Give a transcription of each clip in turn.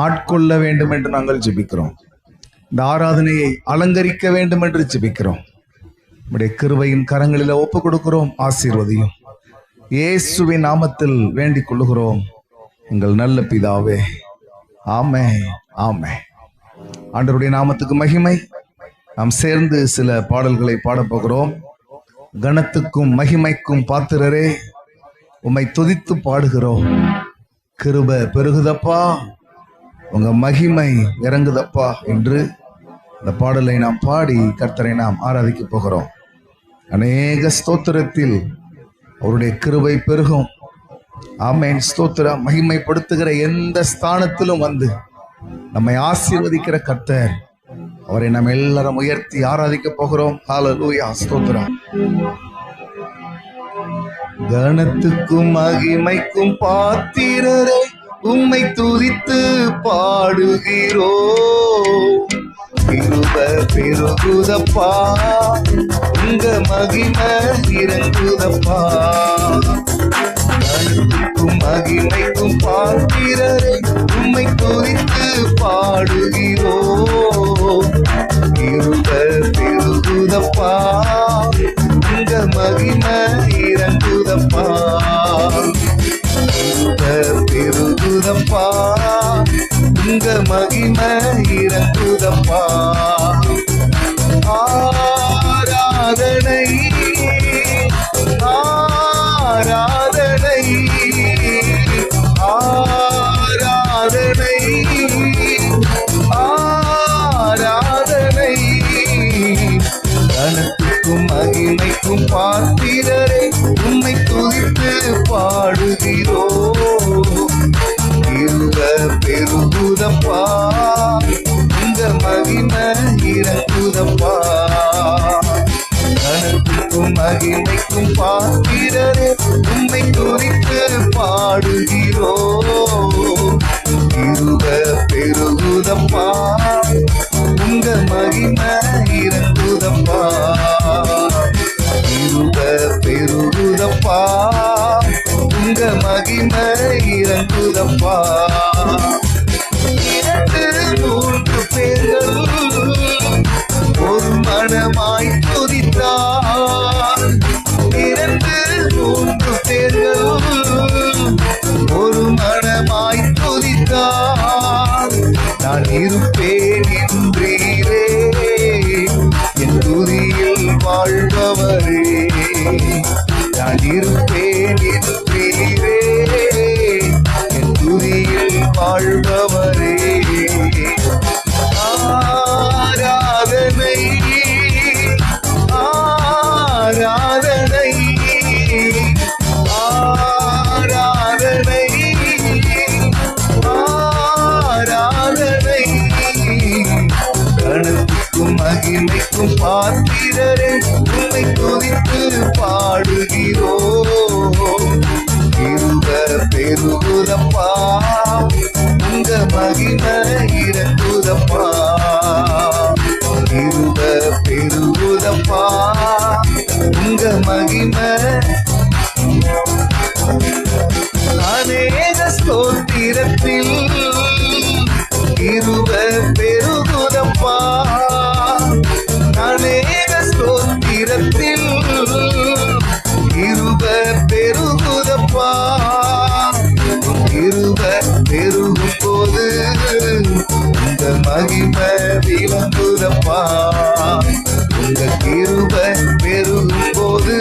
ஆட்கொள்ள வேண்டும் என்று நாங்கள் ஜெபிக்கிறோம். இந்த ஆராதனையை அலங்கரிக்க வேண்டும் என்று ஜெபிக்கிறோம். நம்முடைய கிருபையின் கரங்களில் ஒப்பு கொடுக்கிறோம். ஆசீர்வதியும் இயேசுவின் நாமத்தில் வேண்டிக் கொள்ளுகிறோம் எங்கள் நல்ல பிதாவே. ஆமென், ஆமென். ஆண்டவருடைய நாமத்துக்கு மகிமை. நாம் சேர்ந்து சில பாடல்களை பாடப்போகிறோம். கனத்துக்கும் மகிமைக்கும் பாத்திரரே, உம்மை துதித்து பாடுகிறோம். கிருபை பெருகுதப்பா, உங்க மகிமை இறங்குதப்பா என்று இந்த பாடலை நாம் பாடி கர்த்தரை நாம் ஆராதிக்க போகிறோம். அநேக ஸ்தோத்திரத்தில் அவருடைய கிருபை பெருகும். ஆமென். ஸ்தோத்திரம். மகிமைப்படுத்துகிற எந்த ஸ்தானத்திலும் வந்து நம்மை ஆசீர்வதிக்கிற கர்த்தர், அவரை நாம் எல்லாரும் உயர்த்தி ஆராதிக்க போகிறோம். ஹல்லேலூயா. ஸ்தோத்திரம். கனத்துக்கும் மகிமைக்கும் பாத்திரரே, உம்மை துதித்து பாடுகிறோம். கிருபை பெருகுதப்பா, உங்க மகிமை இறங்குதப்பா. கனத்துக்கும் மகிமைக்கும் பாத்திரரே, உம்மை துதித்து பாடுகிறோம். கிருபை பெருகுதப்பா, உங்க மகிமை இறங்குதப்பா. கிருபை பெருகுதப்பா, உங்க மகிமை இறங்குதப்பா. ஆராதனை ஆராதனை ஆராதனை ஆராதனை. கனத்துக்கும் மகிமைக்கும் பாத்திரரே, உம்மை துதித்து பாடுகிறோம். கிருபை பெருகுதப்பா, உங்க மகிமை இறங்குதப்பா. கனத்துக்கும் மகிமைக்கும் பாத்திரரே, உம்மை துதித்து பாடுகிறோம். கிருபை பெருகுதப்பா, உங்க மகிமை இறங்குதப்பா. கிருபை பெருகுதப்பா, உங்க மகிமை இறங்குதப்பா. 2-3 பேர்கள் ஒரு மனமாய் துதித்தார். 2-3 பேர்கள் ஒரு மனமாய் துதித்தார். நான் இருப்பேன் என்றீரே, என் துதியில் வாழ்பவரே. நான் இருப்பேன் என்றீரே, என் துதியில் வாழ்பவரே. ஆராதனை ஆராதனை ஆராதனை ஆராதனை. கனத்துக்கும் மகிமைக்கும் பாத்திரரே, உம்மை துதித்து பாடுகிறோம். கிருபை பெருகுதப்பா, உங்க மகிமை இறங்குதப்பா. கிருபை பெருகுதப்பா, உங்க மகிமை. அநேக ஸ்தோத்திரத்தில் கிருபை பெருகுதப்பா. அநேக ஸ்தோத்திரத்தில் கிருபை பெருகுதப்பா. கிருபை பெருகும் போது உங்க மகிமை விளங்குதப்பா. உங்க கிருபை பெருகும் போது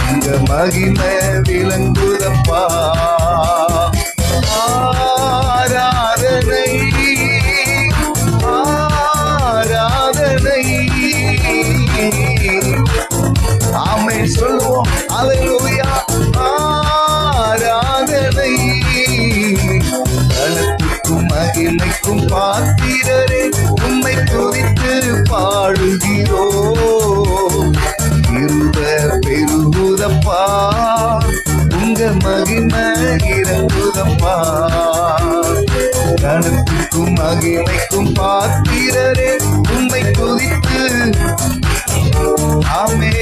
உங்க மகிமை விளங்குதப்பா. ஆராதனை ஆராதனை. ஆமென் சொல்வோம். அல்லேலூயா. ஆராதனை. கனத்துக்கும் மகிமைக்கும் பாத்திரரே, உம்மை துதித்து பாடுகிறோம். கிருபை பெருகுதப்பா, உங்க மகிமை இறங்குதப்பா. கனத்துக்கும் மகிமைக்கும் பாத்திரரே, உம்மை துதித்து. ஆமென்.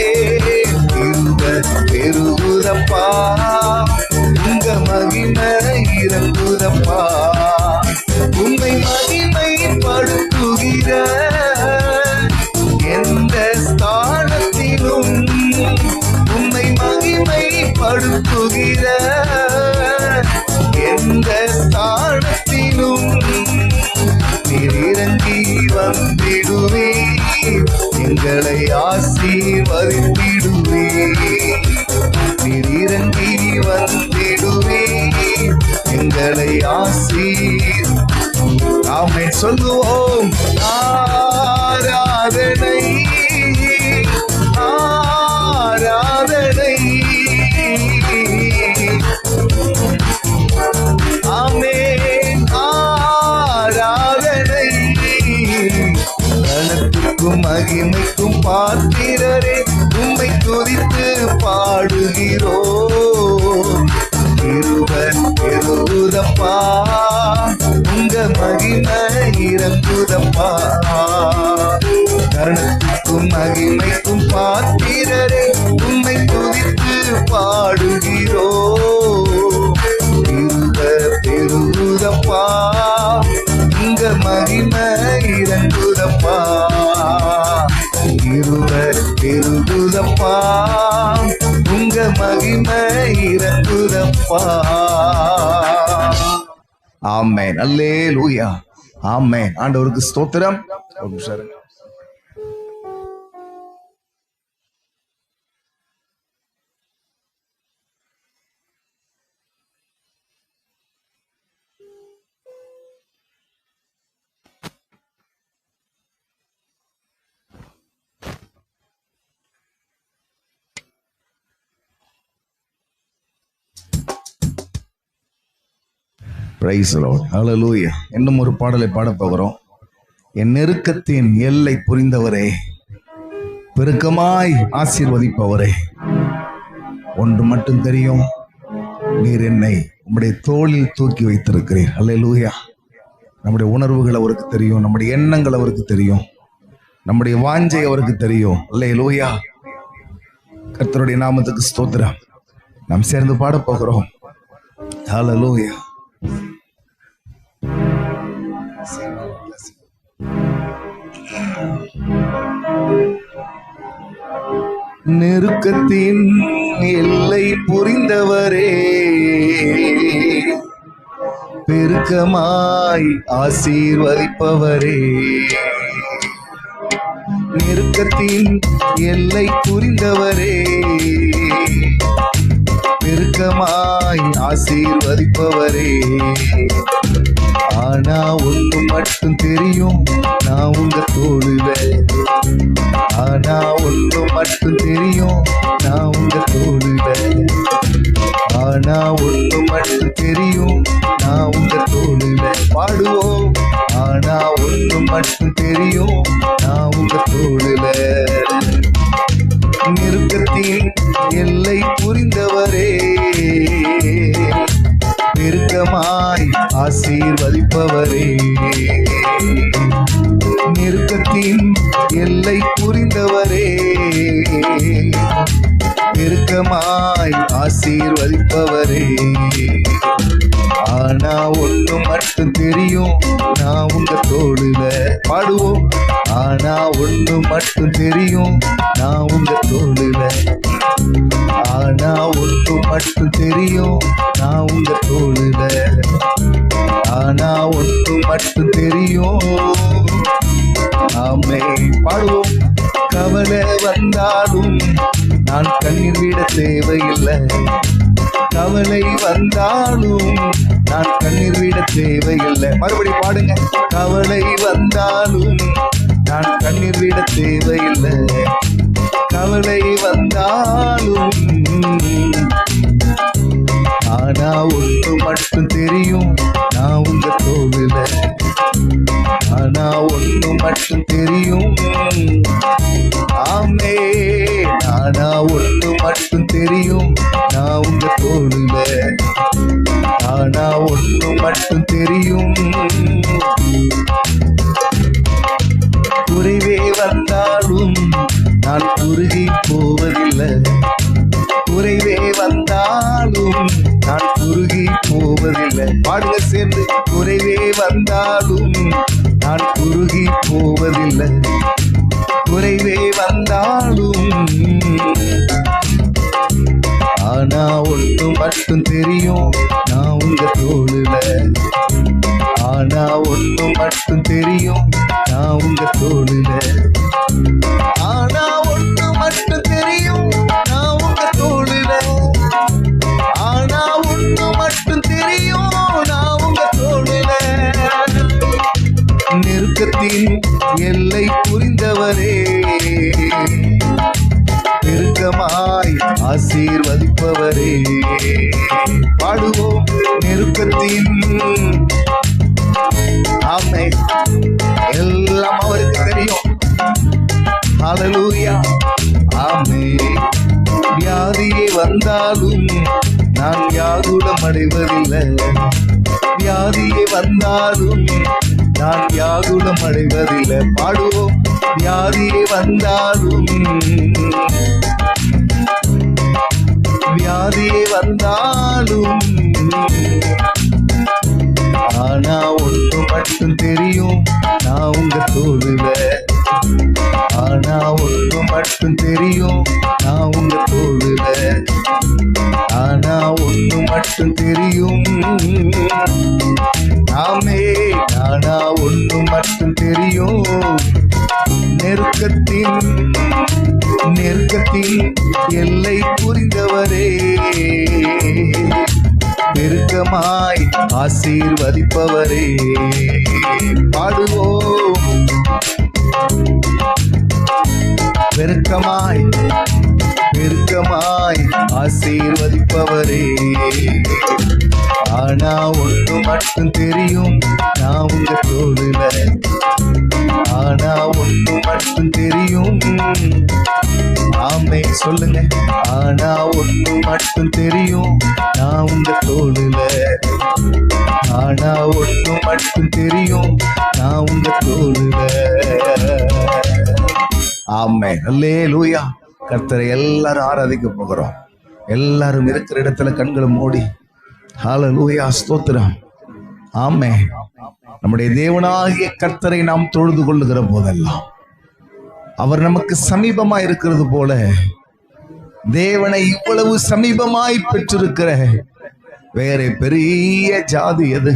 கிருபை பெருகுதப்பா, உங்க மகிமை இறங்குதப்பா. எழுப்புகிற எந்த ஸ்தானத்திலும் நீர் இறங்கி வந்திடுவே, எங்களை ஆசீர்வதித்திடுவே. நீர் இறங்கி வந்திடுவே, எங்களை ஆமென் சொல்லுவோம். ஆராதனை ஆராதனை ஆமென் ஆராதனை. கனத்துக்கும் மகிமைக்கும் பாத்திரரே, உம்மை துதித்து பாடுகிறோம். இருவர் பெருகுதப்பா, உங்க மகிமை இறங்குதப்பா. கருணத்துக்கும் மகிமைக்கும் பாத்திரரே, உம்மை துதித்து பாடுகிறோம். இருவர் பெருகுதப்பா, உங்க மகிமை இறங்குதப்பா. இருவர் பெருகுதப்பா, உங்க மகிமை இறங்குதப்பா. ஆமென் அல்லேலூயா ஆமென். ஆண்டவருக்கு ஸ்தோத்திரம். Praise the Lord. Hallelujah. இன்னும் ஒரு பாடலை பாடப் போகிறோம். என் நெருக்கத்தின் எல்லை புரிந்தவரே, பெருக்கமாய் ஆசீர்வதிப்பவரே, ஒன்று மட்டும் தெரியும், நீர் என்னை உம்முடைய தோளில் தூக்கி வைத்திருக்கிறீர். ஹல்லேலூயா. நம்முடைய உணர்வுகள் அவருக்கு தெரியும், நம்முடைய எண்ணங்கள் அவருக்கு தெரியும், நம்முடைய வாஞ்சை அவருக்கு தெரியும். ஹல்லேலூயா. கர்த்தருடைய நாமத்துக்கு ஸ்தோத்திரம். நாம் சேர்ந்து பாடப் போகிறோம். ஹல்லேலூயா. நெருக்கத்தின் எல்லை புரிந்தவரே, பெருக்கமாய் ஆசீர்வதிப்பவரே. நெருக்கத்தின் எல்லை புரிந்தவரே, பெருக்கமாய் ஆசீர்வதிப்பவரே. ஆனா ஒன்று மட்டும் தெரியும், நான் உங்க தோளுல. ஆனா ஒன்று மட்டும் தெரியும், நான் உங்க தோளுல. ஆனா ஒன்று மட்டும் தெரியும், நான் உங்க தோளுல. பாடுவோம். ஆனா ஒன்று மட்டும் தெரியும், நான் உங்க தோளுல. நெருக்கத்தின் எல்லை புரிந்தவரே, பெருக்கமாய் ஆசீர்வதிப்பவரே. நெருக்கத்தின் எல்லை புரிந்தவரே, பெருக்கமாய் ஆசீர்வதிப்பவரே. ஆனா ஒன்று மட்டும் தெரியும், நான் உங்க தோளுல. பாடுவோம். ஆனா ஒன்று மட்டும் தெரியும், நான் உங்க தோளுல. ஆனா ஒன்று மட்டும் தெரியும், நான் உங்க தோளுல. ஆனா ஒன்று மட்டும் தெரியும். ஆமே. பாடுவோம். கவலை வந்தாலும் நான் கண்ணீர் விட தேவையில்லை. கவலை வந்தாலும் நான் கண்ணீர் விட தேவையில்லை. மறுபடி பாடுங்க. கவலை வந்தாலும் நான் கண்ணீர் விட தேவையில்லை. கவலை வந்தாலும். ஆனா ஒன்று மட்டும் தெரியும், நான் உங்க தோளுல. ஆனா ஒன்று மட்டும் தெரியும். ஆமே. ஆனா ஒன்று மட்டும் தெரியும், நான் உங்க தோளுல. ஆனா ஒன்று மட்டும் தெரியும். குறைவே வந்தாலும் நான் குறுகி போவதில்லை. குறைவே வந்தாலும் நான் குறுகி போவதில்லை. பாடுங்க சேர்ந்து. குறைவே வந்தாலும் நான் குறுகி போவதில்லை. குறைவே வந்தாலும். ஆனா ஒன்று ஆசீர்வதிப்பவரே. பாடுவோம் நெருக்கத்தின் ஆமென். எல்லாம் அவருக்கு தெரியும். ஹல்லேலூயா. ஆமென். வியாதியே வந்தாலும் நான் வியாகுலம் அடைவதில்லை. வியாதியே வந்தாலும் நான் வியாகுலம் அடைவதில்லை. பாடுவோம். வியாதியே வந்தாலும் வியாதியே வந்தாலும் ஆனா ஒன்று மட்டும் தெரியும், நான் உங்க தோளுல. ஆனா ஒன்று மட்டும் தெரியும், நான் உங்க தோளுல. ஆனா ஒன்று மட்டும் தெரியும். ஆமே. ஆனா ஒன்று மட்டும் தெரியும். நெருக்கத்தின் எல்லை புரிந்தவரே, பெருக்கமாய் ஆசீர்வதிப்பவரே. பாடுவோம். பெருக்கமாய் ஆசீர்வதிப்பவரே. ஆனா ஒன்று மட்டும் தெரியும், நான் உங்க தோளுல. ஆனா ஒன்று மட்டும் தெரியும். ஆமே சொல்லுங்க. ஆனா ஒன்று மட்டும் தெரியும், நான் உங்க தோளுல. ஆனா ஒன்று மட்டும் தெரியும், நான் உங்க தோளுல. ஆமென். அல்லேலூயா. கர்த்தரை எல்லாரும் ஆராதிக்க போகிறோம். எல்லாரும் இருக்கிற இடத்துல கண்களை மூடி ஹல்லேலூயா ஸ்தோத்திரம். ஆமென். நம்முடைய தேவனாகிய கர்த்தரை நாம் தொழுது கொள்ளுகிற போதெல்லாம் அவர் நமக்கு சமீபமாய் இருக்கிறது போல, தேவனை இவ்வளவு சமீபமாய் பெற்றிருக்கிற வேற பெரிய ஜாதி எது?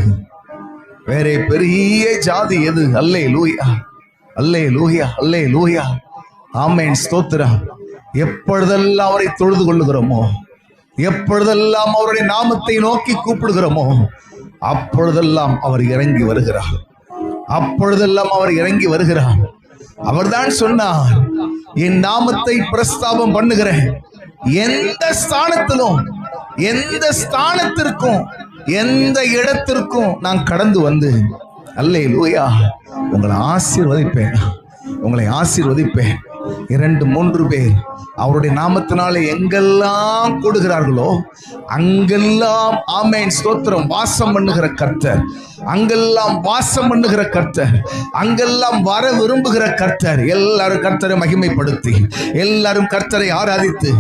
வேற பெரிய ஜாதி எது? அல்லேலூயா, அல்லேலூயா, அல்லேலூயா. ஆமென் ஸ்தோத்திரம். எப்பொழுதெல்லாம் அவரை தொழுது கொள்ளுகிறோமோ, எப்பொழுதெல்லாம் அவருடைய நாமத்தை நோக்கி கூப்பிடுகிறோமோ, அப்பொழுதெல்லாம் அவர் இறங்கி வருகிறார். அப்பொழுதெல்லாம் அவர் இறங்கி வருகிறார். அவர்தான் சொன்னார், என் நாமத்தை பிரஸ்தாபம் பண்ணுகிறேன். எந்த ஸ்தானத்திலும், எந்த ஸ்தானத்திற்கும், எந்த இடத்திற்கும் நான் கடந்து வந்து அல்லேலூயா உங்களை ஆசீர்வதிப்பேன், உங்களை ஆசீர்வதிப்பேன். 2-3 பேர் அவருடைய நாமத்தினாலே எங்கெல்லாம் கூடுகிறார்களோ அங்கெல்லாம் ஆமென் ஸ்தோத்திரம் வாசம் பண்ணுகிற கர்த்தர், அங்கெல்லாம் வாசம் பண்ணுகிற கர்த்தர், அங்கெல்லாம் வர விரும்புகிற கர்த்தர். எல்லாரும் கர்த்தரை மகிமைப்படுத்தி, எல்லாரும் கர்த்தரை ஆராதித்து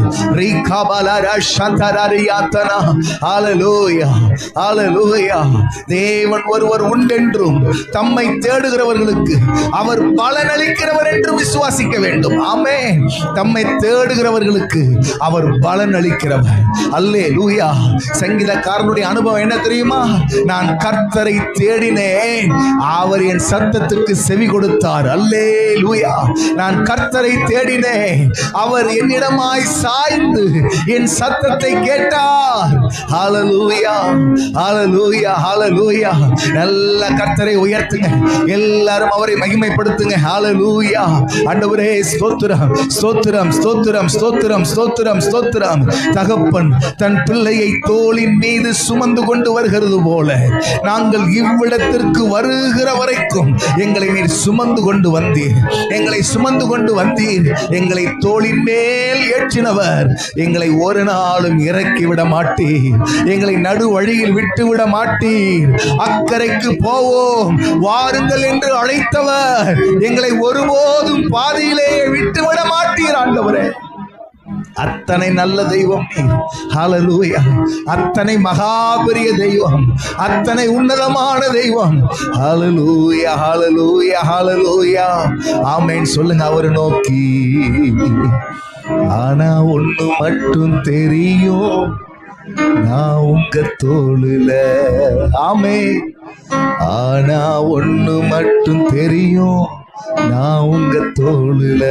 தேவன் ஒருவர் உண்டென்றும் தம்மை தேடுகிறவர்களுக்கு அவர் பலனளிக்கிறவர் என்று விசுவாசிக்க வேண்டும். ஆமென். தம்மை தேடுகிறவர்களுக்கு அவர் பலன் அளிக்கிறவர். அல்லேலூயா. சங்கீதக்காரனுடைய அனுபவம் என்ன தெரியுமா? நான் கர்த்தரை தேடினேன், அவர் என் சத்தத்துக்கு செவி கொடுத்தார். அல்லேலூயா. நான் கர்த்தரை தேடினேன், அவர் என்னிடமாய் சாய்ந்து என் சத்தத்தை கேட்டார். ஹல்லேலூயா, ஹல்லேலூயா, ஹல்லேலூயா. நல்ல கர்த்தரை உயர்த்துங்க, எல்லாரும் அவரை மகிமைப்படுத்துங்க. ஹல்லேலூயா. ஆண்டவரே ஸ்தோத்திரம், ஸ்தோத்திரம், ஸ்தோத்திரம், ஸ்தோத்திரம், ஸ்தோத்திரம், ஸ்தோத்திரம். தகப்பன் தன் பிள்ளையை தோளின் மீது சுமந்து கொண்டு வருகிறது போல நாங்கள் இவ்விடத்திற்கு வருகிற வரைக்கும் எங்களை நீர் சுமந்து கொண்டு வந்தீர், எங்களை சுமந்து கொண்டு வந்தீர். எங்களை தோளின் மேல் ஏற்றினவர் எங்களை ஒரு நாளும் இறக்கி விட மாட்டீர், எங்களை நடு வழியில் விட்டு விட மாட்டீர். அக்கறைக்கு போவோம் வாருங்கள் என்று அழைத்தவர் எங்களை ஒருபோதும் பாதையிலே விட்டு விட மாட்டீர். ஆண்டவரே, அத்தனை நல்ல தெய்வம் நீர். ஹல்லேலூயா. அத்தனை மகாபெரிய தெய்வம், அத்தனை உன்னதமான தெய்வம். ஹல்லேலூயா, ஹல்லேலூயா, ஹல்லேலூயா. ஆமென் சொல்லுங்க அவரை நோக்கி. ஆனா ஒண்ணு மட்டும் தெரியும், நான் உங்க தோளுல. ஆமென். ஆனா ஒண்ணு மட்டும் தெரியும், நான் உங்க தோளுல.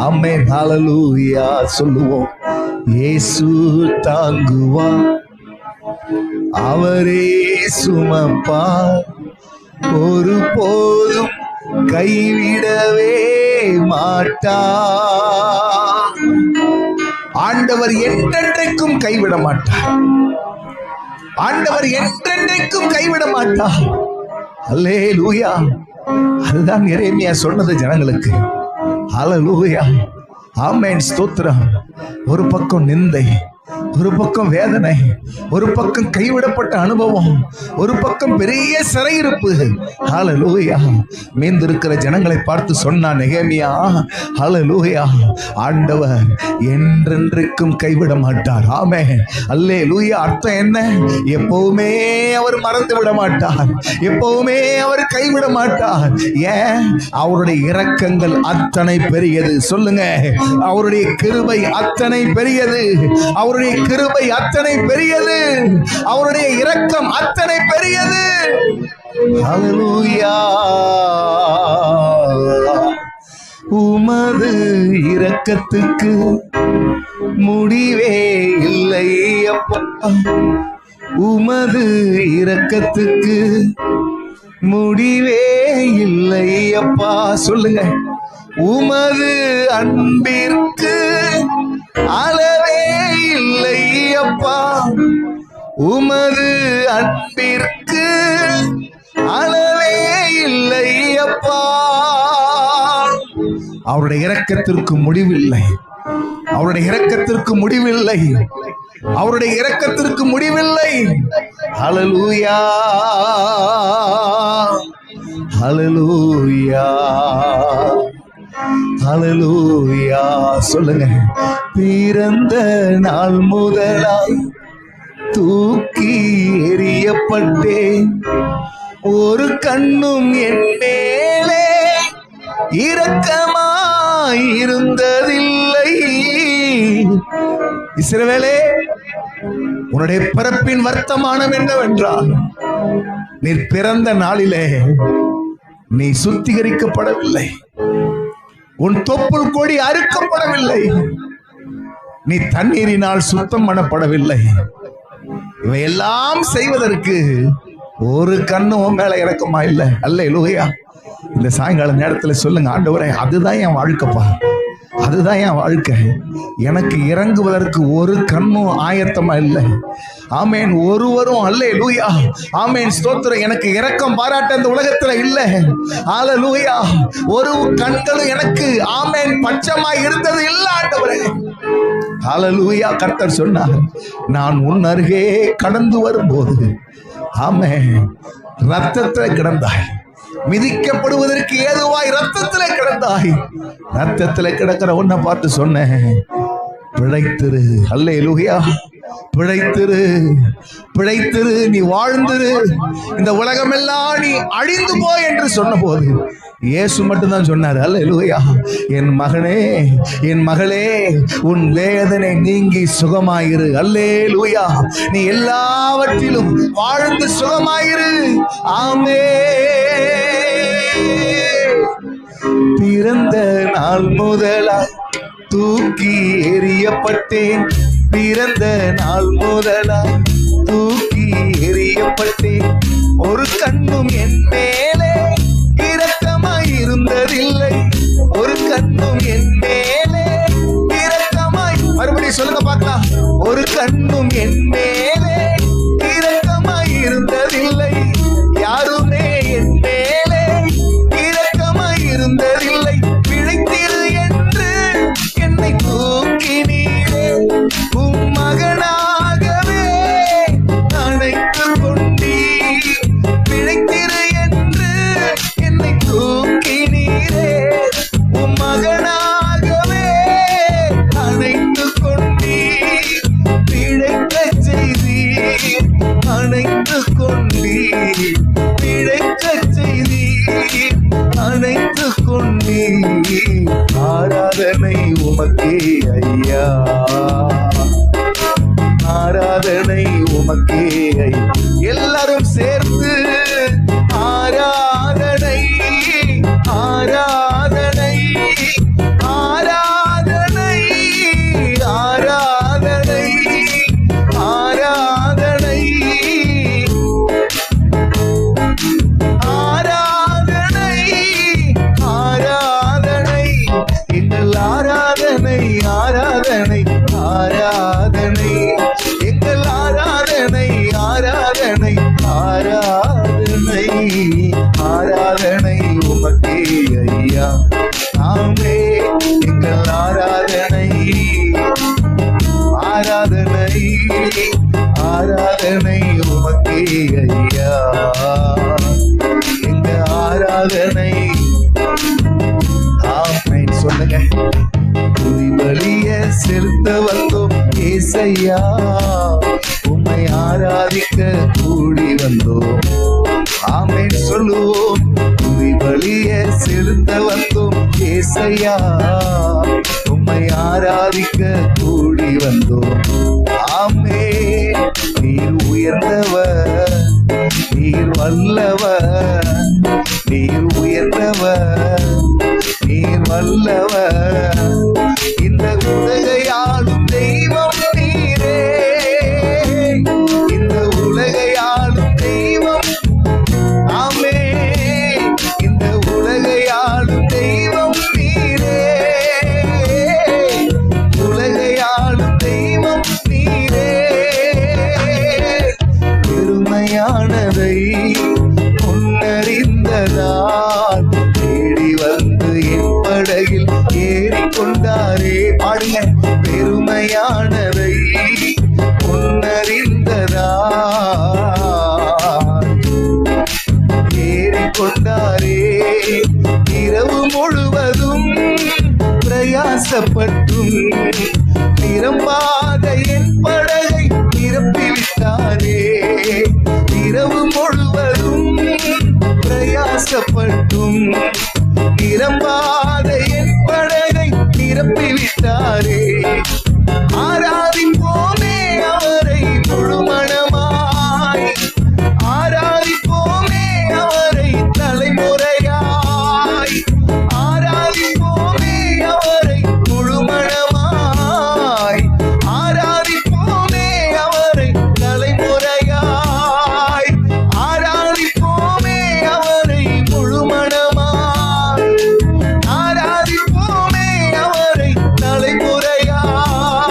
ஆமென். ஹல்லேலூயா சொல்லுவோம். இயேசு தாங்குவா, அவரே சுமப்பார், ஒரு போதும் கைவிடவே மாட்டார். ஆண்டவர் என்றென்றைக்கும் கைவிட மாட்டார். ஆண்டவர் என்றென்றைக்கும் கைவிட மாட்டார். அல்லேலூயா. அதுதான் எரேமியா சொன்னது ஜனங்களுக்கு. அல்லேலூயா. ஆமென். ஸ்தோத்திரம். ஒரு பக்கம் நிந்தை, ஒரு பக்கம் வேதனை, ஒரு பக்கம் கைவிடப்பட்ட அனுபவம், ஒரு பக்கம் பெரிய சிறையிருப்பு. ஹல்லேலூயா. மீந்திருக்கிற ஜனங்களை பார்த்து சொன்னான் நெகேமியா, ஹல்லேலூயா, ஆண்டவர் என்றென்றைக்கும் கைவிட மாட்டார். ஆமென். அல்லேலூயா. அர்த்தம் என்ன? எப்பவுமே அவர் மறந்து விட மாட்டார், எப்பவுமே அவர் கைவிட மாட்டார். ஏன்? அவருடைய இரக்கங்கள் அத்தனை பெரியது. சொல்லுங்க, அவருடைய கிருபை அத்தனை பெரியது, அவருடைய கிருபை அத்தனை பெரியது, அவருடைய இரக்கம் அத்தனை பெரியது. ஹல்லேலூயா. உமது இரக்கத்துக்கு முடிவே இல்லை அப்பா, உமது இரக்கத்துக்கு முடிவே இல்லை அப்பா. சொல்லுங்க, உமது அன்பிற்கு அளவே இல்லை அப்பா, உமது அன்பிற்கு அளவே இல்லை அப்பா. அவருடைய இரக்கத்திற்கு முடிவில்லை, அவருடைய இரக்கத்திற்கு முடிவில்லை, அவருடைய இரக்கத்திற்கு முடிவில்லை. ஹல்லேலூயா, ஹல்லேலூயா, ஹல்லேலூயா. சொல்லுங்க, பிறந்த நாள் முதலாய் தூக்கி எறியப்பட்டேன், ஒரு கண்ணும் என் மேலே இரக்கமாயிருந்ததில்லை. இஸ்ரவேலே, உன்னுடைய பிறப்பின் வர்த்தமானம் என்னவென்றால், நீ பிறந்த நாளிலே நீ சுத்திகரிக்கப்படவில்லை, உன் தொப்புள் கொடி அறுக்கப்படவில்லை, நீ தண்ணீரினால் சுத்தம் பண்ணப்படவில்லை. இவையெல்லாம் செய்வதற்கு ஒரு கண்ணும் மேல இறக்கமா இல்லை. அல்லேலூயா. இந்த சாயங்கால நேரத்துல சொல்லுங்க, ஆண்டவரே, அதுதான் என் வாழ்க்கைப்பா, அதுதான் என் வாழ்க்கை. எனக்கு இறங்குவதற்கு ஒரு கண்ணும் ஆயத்தமா இல்லை. ஆமேன். ஒருவரும், அல்லேலூயா, ஆமேன், ஸ்தோத்திரம், எனக்கு இரக்கம் பாராட்ட இந்த உலகத்துல இல்லை. அல்லேலூயா. ஒரு கண்களும் எனக்கு, ஆமேன், பட்சமாய் இருந்தது இல்லை ஆண்டவரே. ஹல்லேலூயா. கர்த்தர் சொன்னார், நான் உன் அருகே கடந்து வரும்போது, ஆமென், ரத்தத்திலே கிடந்தாய், மிதிக்கப்படுவதற்கு ஏதுவாய் ரத்தத்திலே கிடந்தாய், ரத்தத்திலே கிடக்கிற உன்னை பார்த்து சொன்னேன், பிழைத்திரு. அல்லேலூயா. பிழைத்திரு, பிழைத்திரு, நீ வாழ்ந்திரு, இந்த உலகமெல்லாம் நீ அழிந்து போய் என்று சொன்ன போது இயேசு மட்டும்தான் சொன்னார், அல்லேலூயா, என் மகனே, என் மகளே, உன் வேதனை நீங்கி சுகமாயிரு. அல்லேலூயா. நீ எல்லாவற்றிலும் வாழ்ந்து சுகமாயிரு. ஆமென். பிறந்த நாள் முதலாய் தூக்கி எறியப்பட்டேன், பிறந்த நாள் முதலாய் தூக்கி எறியப்பட்டேன், ஒரு கண்ணும் என் மேலே இரக்கமாய் இருந்ததில்லை, ஒரு கண்ணும் என் மேலே இரக்கமாய், மறுபடியும் சொல்லுங்க பார்க்கலாம், ஒரு கண்ணும் என் மேலே இரக்கமாய் இருந்ததில்லை, யாருமே என் மேலே இரக்கமாய் இருந்ததில்லை. பிழைத்திரு என்று என்னை தூக்கினீரே, உம் மகனாகவே அழைத்துக் கொண்டீர். பிழைத்திரு என்று என்னை தூக்கினீரே, உம் மகனாகவே அழைத்துக் கொண்டீர். பிழைக்கச் செய்தீர், அணைத்துக் கொண்டீர், பிழைக்கச் செய்தீர், அணைத்துக் கொண்டீர். ஆராதனை உமக்கே ஐயா, ஆராதனை உமக்கே ஐயா. எல்லாரும் சேர்ந்து ஆராதனை, ஆராதனை, ஆராதனை, ஆராதனை, ஆராதனை, ஆராதனை, ஆராதனை, எங்கள் ஆராதனை, ஆராதனை, ஆராதனை ஆராதனை உமக்கே ஐயா. எங்க ஆராதனை ஆமென் சொல்லுங்க. துதி பலிய செலுத்த வந்தோம் ஏசையா, உம்மை ஆராதிக்க கூடி வந்தோம். ஆமென் சொல்லுவோம். துதி பலிய செலுத்த வந்தோம் ஏசையா, உம்மை ஆராதிக்க கூடி வந்தோம். ஆமென். நீர் உயர்ந்தவர், நீர் வல்லவர், நீர் உயர்ந்தவர், நீர் வல்லவர். இந்த உலகையாளும் தெய்வம் நீரே, இந்த உலகையாளும் தெய்வம். ஆமென். இந்த உலகையாளும் தெய்வம் நீரே, உலகையாளும் தெய்வம் நீரே. பெருமையானதை முன்னறிந்ததால் தேடி வந்து என் படகில் ஏறிக்கொண்டாரே. பாடுங்க. பெருமையானதை முன்னறிந்ததால் ஏறிக்கொண்டாரே. இரவு முழுவதும் பிரயாசப்பட்டும் நிரம்பாத என் படகை நிரப்பிவிட்டாரே. இரவு முழுவதும் பிரயாசப்பட்டும் நிரம்பாத என் படகை நிரப்பிவிட்டாரே. ஆராதிப்போமே அவரை முழுமனமாய், ஆராதிப்போமே அவரை தலைமுறையாய், ஆராதிப்போமே அவரை முழுமனமாய், ஆராதிப்போமே அவரை தலைமுறையாய், ஆராதிப்போமே அவரை முழுமனமாய், ஆராதிப்போமே அவரை தலைமுறையாய்,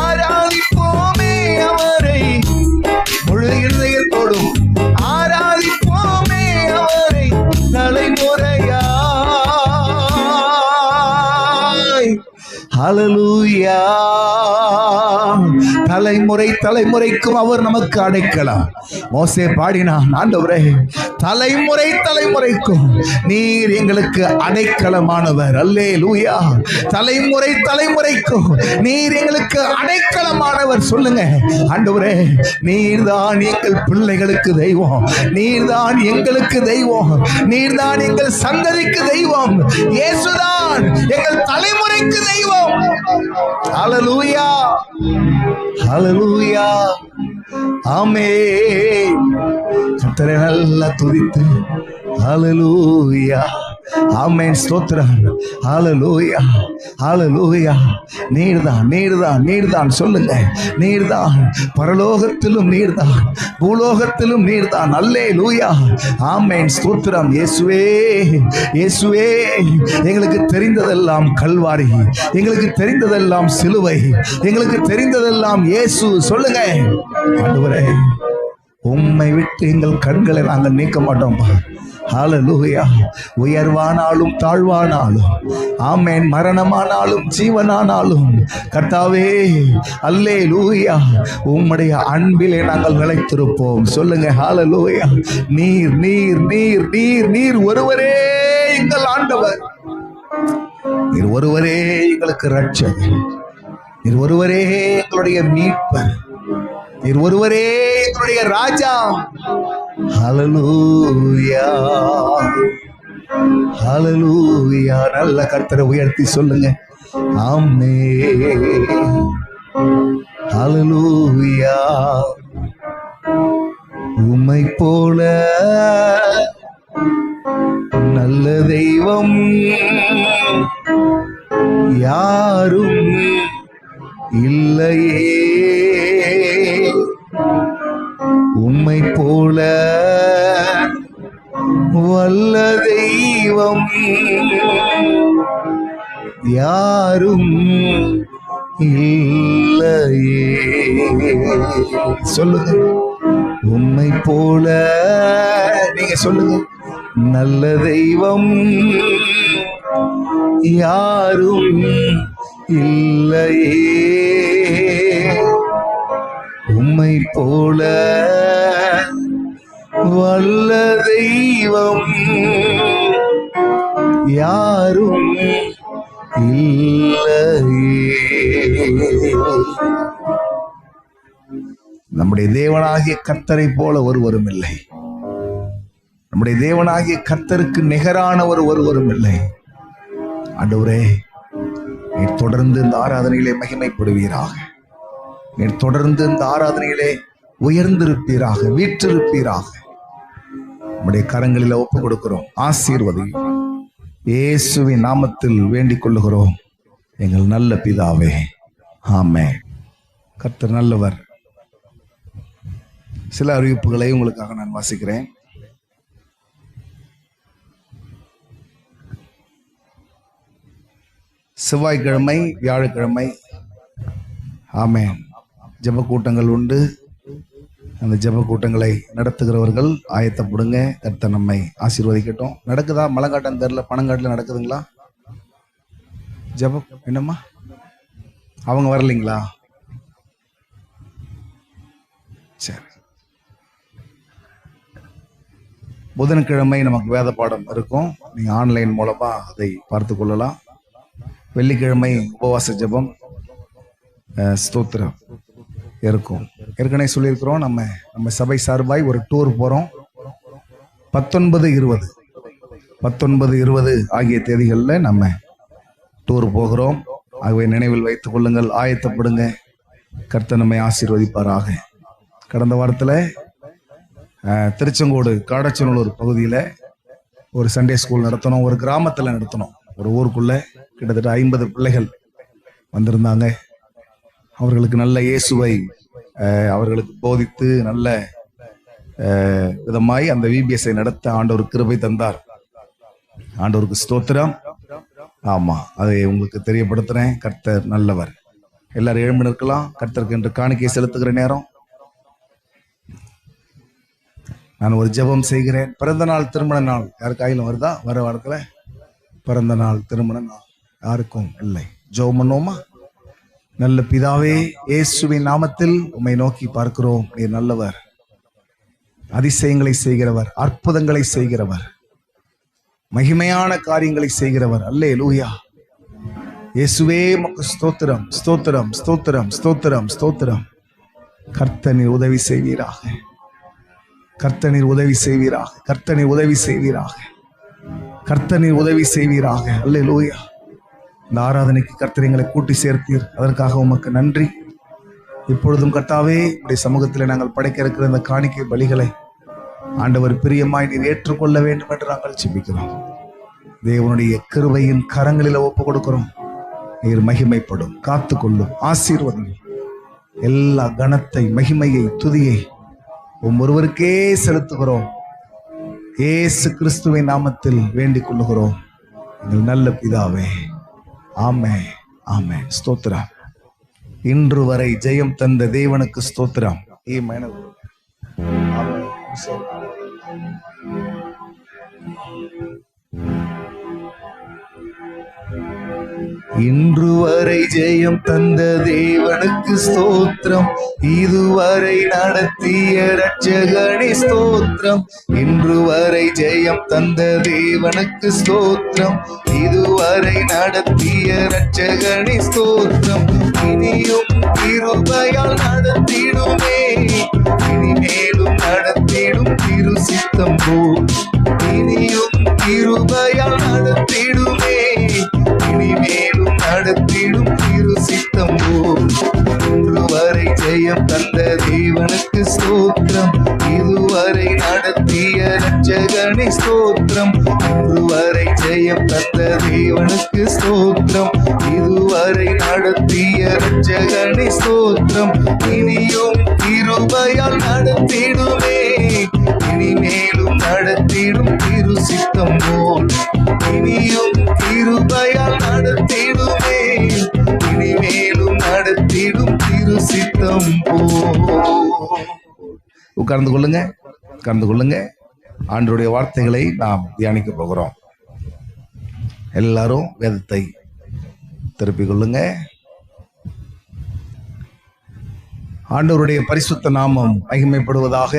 ஆராதிப்போமே அவரை முழு இருதயத்தோடும், ஆராதிப்போமே அவரை தலைமுறையாய். ஹல்லேலூயா. தலைமுறை தலைமுறைக்கும் அவர் நமக்கு அடைக்கலாம். மோசே பாடினான், ஆண்டவரே தலைமுறை தலைமுறைக்கும் நீர் எங்களுக்கு அடைக்கலமானவர். அல்லேலூயா. தலைமுறை தலைமுறைக்கும் நீர் எங்களுக்கு அடைக்கலமானவர். சொல்லுங்க. ஆண்டவரே நீர்தான் எங்கள் பிள்ளைகளுக்கு தெய்வம், நீர்தான் எங்களுக்கு தெய்வம், நீர்தான் எங்கள் சந்ததிக்கு தெய்வம், இயேசுதான் எங்கள் தலைமுறைக்கு தெய்வம். ஹல்லேலூயா. ஹல்லேலூயா. ஆமென். கர்த்தரை நல்லா துதித்து ஹல்லேலூயா. ஆமென். ஸ்தோத்திரம். ஹல்லேலூயா. ஹல்லேலூயா. நீர்தான் நீர்தான் நீர்தான். சொல்லுங்க. நீர்தான். பரலோகத்திலும் நீர்தான், பூலோகத்திலும் நீர்தான். அல்லேலூயா. ஆமென். ஸ்தோத்திரம். இயேசுவே இயேசுவே. எங்களுக்கு தெரிந்ததெல்லாம் கல்வாரி, எங்களுக்கு தெரிந்ததெல்லாம் சிலுவை, எங்களுக்கு தெரிந்ததெல்லாம் இயேசு. சொல்லுங்க. ஆண்டவரே உம்மை விட்டு எங்கள் கண்களை நாங்கள் நீக்க மாட்டோம்பா. ஹல்லேலூயா. உயர்வானாலும் தாழ்வானாலும், ஆமென், மரணமானாலும் ஜீவனானாலும் கர்த்தாவே அல்லேலூயா உம்முடைய அன்பிலே நாங்கள் நிலைத்திருப்போம். சொல்லுங்க. ஹல்லேலூயா. நீர் நீர் நீர் நீர் நீர் ஒருவரே எங்கள் ஆண்டவர், நீர் ஒருவரே எங்களுக்கு ரட்சகர், நீர் ஒருவரே எங்களுடைய மீட்பர், நீர் ஒருவரே எங்களுடைய ராஜா. ஹல்லேலூயா. ஹல்லேலூயா. நல்ல கர்த்தரை உயர்த்தி சொல்லுங்க. ஆமென். ஹல்லேலூயா. உம்மை போல நல்ல தெய்வம் யாரும் இல்லையே, உம்மை போல வல்ல தெய்வம் யாரும் இல்லையே. சொல்லுங்க. உம்மை போல நீங்க சொல்லுங்க. நல்ல தெய்வம் யாரும் இல்லையே, உம்மை போல வல்ல தெய்வம் யாரும் இல்லையே. நம்முடைய தேவனாகிய கர்த்தரை போல ஒருவரும் இல்லை. நம்முடைய தேவனாகிய கர்த்தருக்கு நிகரானவர் ஒருவரும் இல்லை. ஆண்டவரே, நீர் தொடர்ந்து இந்த ஆராதனையிலே மகிமைப்படுவீராக. நீர் தொடர்ந்து இந்த ஆராதனையிலே உயர்ந்திருப்பீராக, வீற்றிருப்பீராக. நம்முடைய கரங்களில் ஒப்பு கொடுக்கிறோம். ஆசீர்வதி இயேசுவின் நாமத்தில் வேண்டிக் கொள்ளுகிறோம் எங்கள் நல்ல பிதாவே, ஆமென். கர்த்தர் நல்லவர். சில அறிவிப்புகளை உங்களுக்காக நான் வாசிக்கிறேன். செவ்வாய்க்கிழமை, வியாழக்கிழமை ஆமென் ஜெப கூட்டங்கள் உண்டு. அந்த ஜெப கூட்டங்களை நடத்துகிறவர்கள் ஆயத்தப்படுங்க. கர்த்தர் நம்மை ஆசீர்வதிக்கட்டும். நடக்குதா? மலைக்காட்டம் தெரியல, பணங்காட்டில் நடக்குதுங்களா ஜெபம்? என்னம்மா அவங்க வரலைங்களா? சரி. புதன்கிழமை நமக்கு வேத பாடம் இருக்கும். நீங்க ஆன்லைன் மூலமா அதை பார்த்து கொள்ளலாம். வெள்ளிக்கிழமை உபவாச ஜெபம், ஸ்தோத்திரம் இருக்கும். ஏற்கனவே சொல்லியிருக்கிறோம், நம்ம சபை சார்பாய் ஒரு டூர் போறோம். 19, 20 ஆகிய தேதிகளில் நம்ம டூர் போகிறோம். ஆகவே நினைவில் வைத்துக் கொள்ளுங்கள், ஆயத்தப்படுங்க. கர்த்தர் நம்மை ஆசீர்வதிப்பாராக. கடந்த வாரத்தில் திருச்செங்கோடு காடச்சநல்லூர் பகுதியில் ஒரு சண்டே ஸ்கூல் நடத்தணும். ஒரு கிராமத்தில் நடத்தணும். ஒரு ஊருக்குள்ள கிட்டத்தட்ட 50 பிள்ளைகள் வந்திருந்தாங்க. அவர்களுக்கு நல்ல இயேசுவை அவர்களுக்கு போதித்து நல்ல விதமாய் அந்த விபிஎஸ்ஐ நடத்த ஆண்டவர் கிருபை தந்தார். ஆண்டவருக்கு ஸ்தோத்திரம். ஆமா, அதை உங்களுக்கு தெரியப்படுத்துறேன். கர்த்தர் நல்லவர். எல்லாரும் எழும்பி நிற்கலாம். கர்த்தருக்கு என்று காணிக்கை செலுத்துகிற நேரம். நான் ஒரு ஜெபம் செய்கிறேன். பிறந்த நாள், திருமண நாள் யாருக்கு கையிலும் வருதா? வர வாரத்தில் பிறந்த நாள், திருமண நாள் யாருக்கும் இல்லை. ஜெபம் பண்ணுவோமா? நல்ல பிதாவே, இயேசுவின் நாமத்தில் உம்மை நோக்கி பார்க்கிறோம். நீர் நல்லவர், அதிசயங்களை செய்கிறவர், அற்புதங்களை செய்கிறவர், மகிமையான காரியங்களை செய்கிறவர். அல்லேலூயா. இயேசுவே உமக்கு ஸ்தோத்திரம், ஸ்தோத்திரம், ஸ்தோத்திரம், ஸ்தோத்திரம், ஸ்தோத்திரம். கர்த்தர் உதவி செய்வீராக. கர்த்தர் உதவி செய்வீராக. கர்த்தர் உதவி செய்வீராக. கர்த்தர் உதவி செய்வீராக. அல்லேலூயா. இந்த ஆராதனைக்கு கர்த்தர் எங்களை கூட்டி சேர்த்தீர். அதற்காக உமக்கு நன்றி. இப்பொழுதும் கர்த்தாவே, உடைய சமூகத்தில் நாங்கள் படைக்க இருக்கிற இந்த காணிக்கை பலிகளை ஆண்டவர் பிரியமாய் நீர் ஏற்றுக்கொள்ள வேண்டும் என்று நாங்கள் ஜெபிக்கிறோம். தேவனுடைய கிருபையின் கரங்களில் ஒப்பு கொடுக்கிறோம். நீர் மகிமைப்படும், காத்துக்கொள்ளும், ஆசீர்வதியும். எல்லா கனத்தை, மகிமையை, துதியை ஒருவருக்கே செலுத்துகிறோம். இயேசு கிறிஸ்துவின் நாமத்தில் வேண்டிக் கொள்ளுகிறோம் எங்கள் நல்ல பிதாவே, ஆமென், ஆமென். ஸ்தோத்திரம். இன்று வரை ஜெயம் தந்த தேவனுக்கு ஸ்தோத்திரம். இன்று வரை ஜெயம் தந்த தேவனுக்கு ஸ்தோத்திரம். இதுவரை நடத்திய இரட்சகனே ஸ்தோத்திரம். இன்று வரை ஜெயம் தந்த தேவனுக்கு ஸ்தோத்திரம். இதுவரை நடத்திய இரட்சகனே ஸ்தோத்திரம். இனியும் கிருபையால் நடத்திடுமே, இனிமேலும் நடத்திடும் திரு சித்தம் போல். இனியும் கிருபையால் நடத்திடுமே, இனிமேலும் நடத்திடும் திரு சித்தம் போல். இன்று வரை ஜெயம் தந்த தேவனுக்கு ஸ்தோத்திரம். இதுவரை நடத்திய இரட்சகனே ஸ்தோத்திரம். இன்று வரை ஜெயம் தந்த தேவனுக்கு ஸ்தோத்திரம். இதுவரை நடத்திய இரட்சகனே ஸ்தோத்திரம். இனியும் கிருபையால் நடத்திடுமே, இனிமேலும் நடத்திடும் திரு சித்தம் போல். இனியும் கிருபையால் நடத்திடுமே, இனிமேலும் நடத்திடும் திரு சித்தம் போல். உட்கார்ந்து கொள்ளுங்க, உட்கார்ந்து கொள்ளுங்க. ஆண்டவருடைய வார்த்தைகளை நாம் தியானிக்க போகிறோம். எல்லாரும் வேதத்தை திருப்பிக் கொள்ளுங்க. ஆண்டவருடைய பரிசுத்த நாமம் மகிமைப்படுவதாக.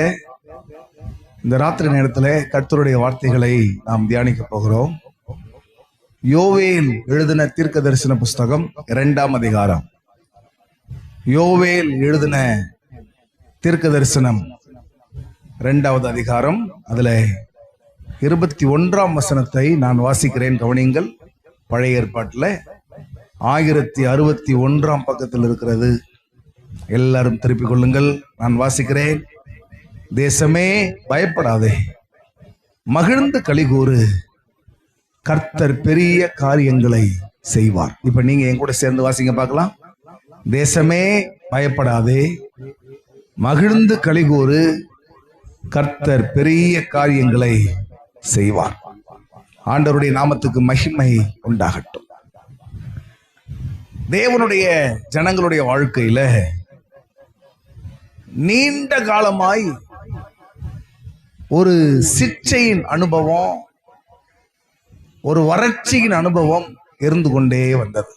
இந்த ராத்திரி நேரத்தில் கர்த்தருடைய வார்த்தைகளை நாம் தியானிக்க போகிறோம். யோவேல் எழுதின தீர்க்க தரிசன புஸ்தகம் 2ஆம் அதிகாரம். யோவேல் எழுதின தீர்க்க தரிசனம் 2வது அதிகாரம். அதுல 21ஆம் வசனத்தை நான் வாசிக்கிறேன், கவனிங்கள். பழைய ஏற்பாட்டில் 1061ஆம் பக்கத்தில் இருக்கிறது. எல்லாரும் திருப்பிக் கொள்ளுங்கள். நான் வாசிக்கிறேன். தேசமே பயப்படாதே, மகிழ்ந்து களிகூறு, கர்த்தர் பெரிய காரியங்களை செய்வார். இப்ப நீங்க என் கூட சேர்ந்து வாசிங்க பார்க்கலாம். தேசமே பயப்படாதே, மகிழ்ந்து களிகூறு, கர்த்தர் பெரிய காரியங்களை செய்வார். ஆண்டவருடைய நாமத்துக்கு மகிமை உண்டாகட்டும். தேவனுடைய ஜனங்களுடைய வாழ்க்கையில நீண்ட காலமாய் ஒரு சிற்சையின் அனுபவம், ஒரு வறட்சியின் அனுபவம் இருந்து கொண்டே வந்தது.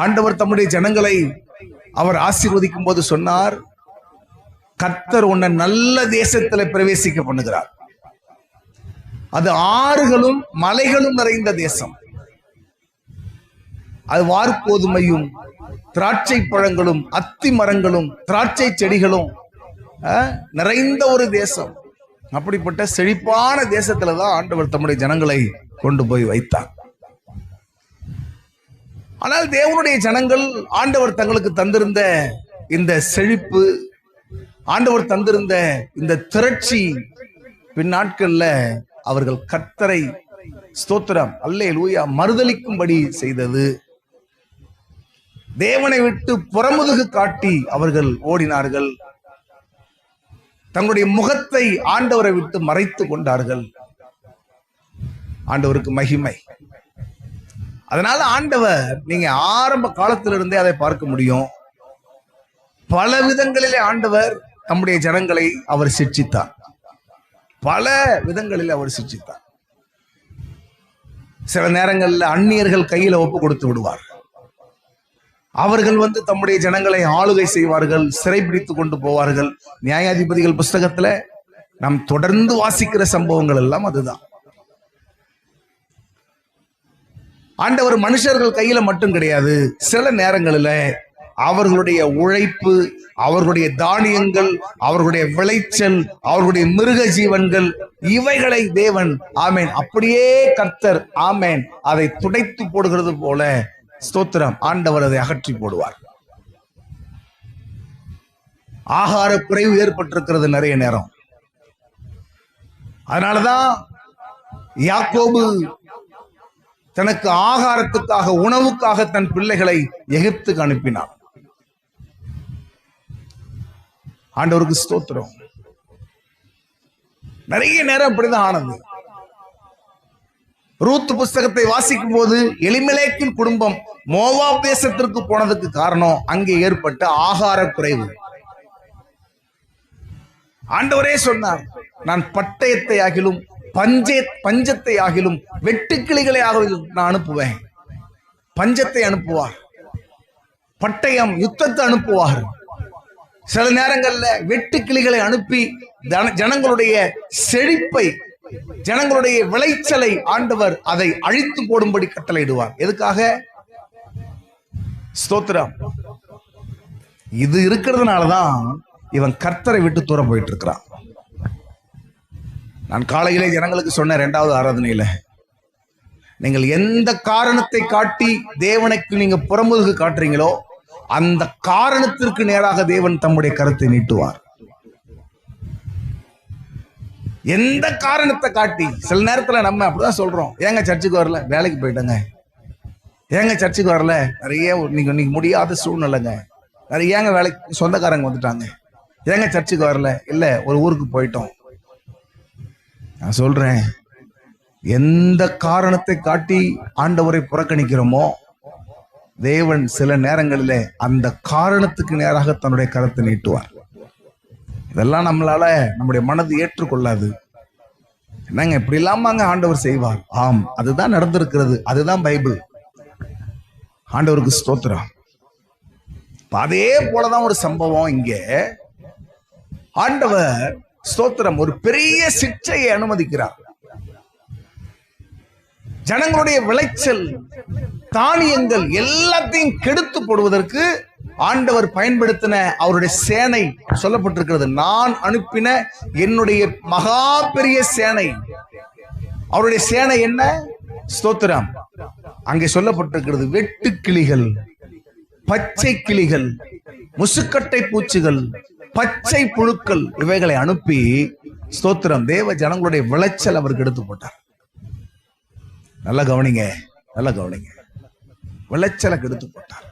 ஆண்டவர் தம்முடைய ஜனங்களை அவர் ஆசீர்வதிக்கும் போது சொன்னார், கர்த்தர் உன்னை நல்ல தேசத்துல பிரவேசிக்க பண்ணுகிறார். அது ஆறுகளும் மலைகளும் நிறைந்த தேசம். அது வார்கோதுமையும் திராட்சை பழங்களும் அத்தி மரங்களும் திராட்சை செடிகளும் நிறைந்த ஒரு தேசம். அப்படிப்பட்ட செழிப்பான தேசத்துலதான் ஆண்டவர் தம்முடைய ஜனங்களை கொண்டு போய் வைத்தார். ஆனால் தேவனுடைய ஜனங்கள் ஆண்டவர் தங்களுக்கு தந்திருந்த இந்த செழிப்பு, ஆண்டவர் தந்திருந்த இந்த திரட்சி பின்னாட்கள்ல அவர்கள் கர்த்தரை ஸ்தோத்திரம் அல்லேலூயா மறுதலிக்கும்படி செய்தது. தேவனை விட்டு புறமுதுகு காட்டி அவர்கள் ஓடினார்கள். தங்களுடைய முகத்தை ஆண்டவரை விட்டு மறைத்து கொண்டார்கள். ஆண்டவருக்கு மகிமை. அதனால ஆண்டவர், நீங்க ஆரம்ப காலத்திலிருந்தே அதை பார்க்க முடியும், பல விதங்களிலே ஆண்டவர் தம்முடைய ஜனங்களை அவர் சிட்சித்தார். பல விதங்களில் அவர் சிட்சித்தார். சில நேரங்களில் அந்நியர்கள் கையில ஒப்பு கொடுத்து விடுவார். அவர்கள் தம்முடைய ஜனங்களை ஆளுகை செய்வார்கள், சிறைபிடித்துக் கொண்டு போவார்கள். நியாயாதிபதிகள் புஸ்தகத்துல நாம் தொடர்ந்து வாசிக்கிற சம்பவங்கள் எல்லாம் அதுதான். ஆண்டவர் மனுஷர்கள் கையில மட்டும் கிடையாது, சில நேரங்களில் அவர்களுடைய உழைப்பு, அவர்களுடைய தானியங்கள், அவர்களுடைய விளைச்சல், அவர்களுடைய மிருக ஜீவன்கள், இவைகளை தேவன் ஆமேன் அப்படியே கர்த்தர் ஆமேன் அதை துடைத்து போடுகிறது போல ஸ்தோத்திரம் ஆண்டவர் அதை அகற்றி போடுவார். ஆகார குறைவு ஏற்பட்டிருக்கிறது நிறைய நேரம். அதனாலதான் யாக்கோபு தனக்கு ஆகாரத்துக்காக, உணவுக்காக தன் பிள்ளைகளை எகிப்துக்கு அனுப்பினார். ஆண்டவருக்கு ஸ்தோத்திரம். நிறைய நேரம் அப்படிதான் ஆனது. ரூத் புஸ்தகத்தை வாசிக்கும் போது எலிமெலேக்கின் குடும்பம் மோவாப் தேசத்திற்கு போனதுக்கு காரணம் அங்கே ஏற்பட்ட ஆகார குறைவு. ஆண்டவரே சொன்னார், நான் பட்டயத்தை ஆகிலும் பஞ்சத்தை ஆகிலும் வெட்டுக்கிளிகளை ஆகிலும் நான் அனுப்புவேன். பஞ்சத்தை அனுப்புவார், பட்டயம் யுத்தத்தை அனுப்புவார். சில நேரங்கள்ல வெட்டுக்கிளிகளை அனுப்பி ஜனங்களுடைய செழிப்பை, ஜனங்களுடைய விளைச்சலை ஆண்டவர் அதை அழித்து போடும்படி கட்டளையிடுவார். எதுக்காக? ஸ்தோத்திரம். இது இருக்கிறதுனாலதான் இவன் கர்த்தரை விட்டு தூரம் போயிட்டு இருக்கிறான். நான் காலையிலே ஜனங்களுக்கு சொன்ன 2வது ஆராதனையில, நீங்கள் எந்த காரணத்தை காட்டி தேவனுக்கு நீங்க புறமுதுகு காட்டுறீங்களோ அந்த காரணத்திற்கு நேராக தேவன் தம்முடைய கரத்தை நீட்டுவார். எந்த காரணத்தை காட்டி, சில நேரத்துல நம்ம அப்படிதான் சொல்றோம், ஏங்க சர்ச்சுக்கு வரல, வேலைக்கு போயிட்டங்க, ஏங்க சர்ச்சுக்கு வரல, நிறைய இன்னைக்கு முடியாத சூழ்நிலைங்க, நிறைய ஏங்க வேலைக்கு சொந்தக்காரங்க வந்துட்டாங்க, ஏங்க சர்ச்சுக்கு வரல, இல்ல ஒரு ஊருக்கு போயிட்டோம். நான் சொல்றேன், எந்த காரணத்தை காட்டி ஆண்டவரை புறக்கணிக்கிறோமோ தேவன் சில நேரங்களிலே அந்த காரணத்துக்கு நேராக தன்னுடைய கரத்தை நீட்டுவார். இதெல்லாம் நம்மளால நம்முடைய மனது ஏற்றுக்கொள்ளாது. என்னங்க இப்படி இல்லாமங்க ஆண்டவர் செய்வார்? ஆம், அதுதான் நடந்திருக்கிறது. அதுதான் பைபிள். ஆண்டவருக்கு ஸ்தோத்திரம். அதே போலதான் ஒரு சம்பவம் இங்க. ஆண்டவர் ஸ்தோத்திரம் ஒரு பெரிய சிற்றையை அனுமதிக்கிறார். ஜனங்களுடைய விளைச்சல், தானியங்கள் எல்லாத்தையும் கெடுத்து போடுவதற்கு ஆண்டவர் பயன்படுத்தின அவருடைய சேனை சொல்லப்பட்டிருக்கிறது. நான் அனுப்பின என்னுடைய மகா பெரிய சேனை. அவருடைய சேனை என்ன? ஸ்தோத்திரம். அங்கே சொல்லப்பட்டிருக்கிறது வெட்டு கிளிகள், பச்சை கிளிகள், முசுக்கட்டை பூச்சிகள், பச்சை புழுக்கள், இவைகளை அனுப்பி ஸ்தோத்திரம் தேவ ஜனங்களுடைய விளைச்சல் அவருக்கு எடுத்து போட்டார். நல்லா கவனிங்க, நல்லா கவனிங்க. விளைச்சலை கெடுத்து போட்டார்.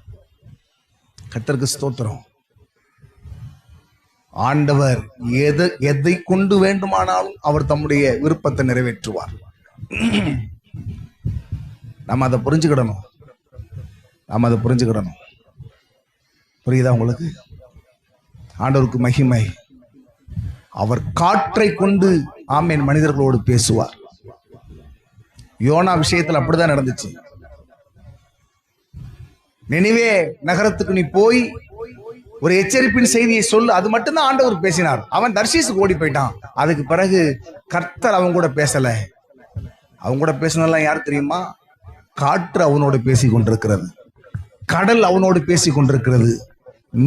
கர்த்தருக்கு ஸ்தோத்திரம். ஆண்டவர் எதை கொண்டு வேண்டுமானாலும் அவர் தம்முடைய விருப்பத்தை நிறைவேற்றுவார். நம்ம அதை புரிஞ்சுக்கிடணும். புரியுதா உங்களுக்கு? ஆண்டவருக்கு மகிமை. அவர் காற்றை கொண்டு ஆமென் மனிதர்களோடு பேசுவார். யோனா விஷயத்தில் அப்படிதான் நடந்துச்சு. நினிவே நகரத்துக்கு நீ போய் ஒரு எச்சரிப்பின் செய்தியை சொல்லு, அது மட்டும்தான் ஆண்டவர் பேசினார். அவன் தர்ஷீசுக்கு ஓடி போயிட்டான். அதுக்கு பிறகு கர்த்தர் அவங்க கூட பேசல. அவங்க கூட பேசினெல்லாம் யார் தெரியுமா? காற்று அவனோடு பேசி கொண்டிருக்கிறது, கடல் அவனோடு பேசி கொண்டிருக்கிறது,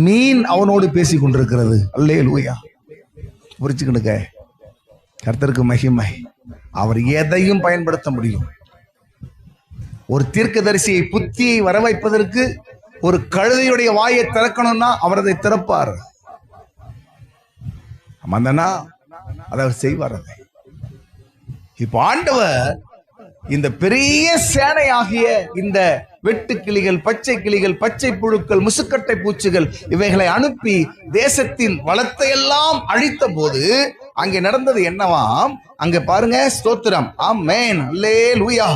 மீன் அவனோடு பேசி கொண்டிருக்கிறது. அல்லேலூயா. புரிச்சுக்கிடுங்க. கர்த்தருக்கு மகிமை. அவர் எதையும் பயன்படுத்த முடியும். ஒரு தீர்க்கதரிசியை புத்தியை வர வைப்பதற்கு ஒரு கழுதையுடைய வாயை திறக்கணும்னா அவர் அதை திறப்பார். அதை செய்வார். அதை இப்ப ஆண்டவர் இந்த பெரிய சேனையாகிய இந்த வெட்டு கிளிகள், பச்சை கிளிகள், பச்சை புழுக்கள், முசுக்கட்டை பூச்சிகள் இவைகளை அனுப்பி தேசத்தின் வளத்தை எல்லாம் அழித்த போது அங்கே நடந்தது என்னவாம்? அங்க பாருங்க. ஸ்தோத்திரம். ஆமென். அல்லேலூயா.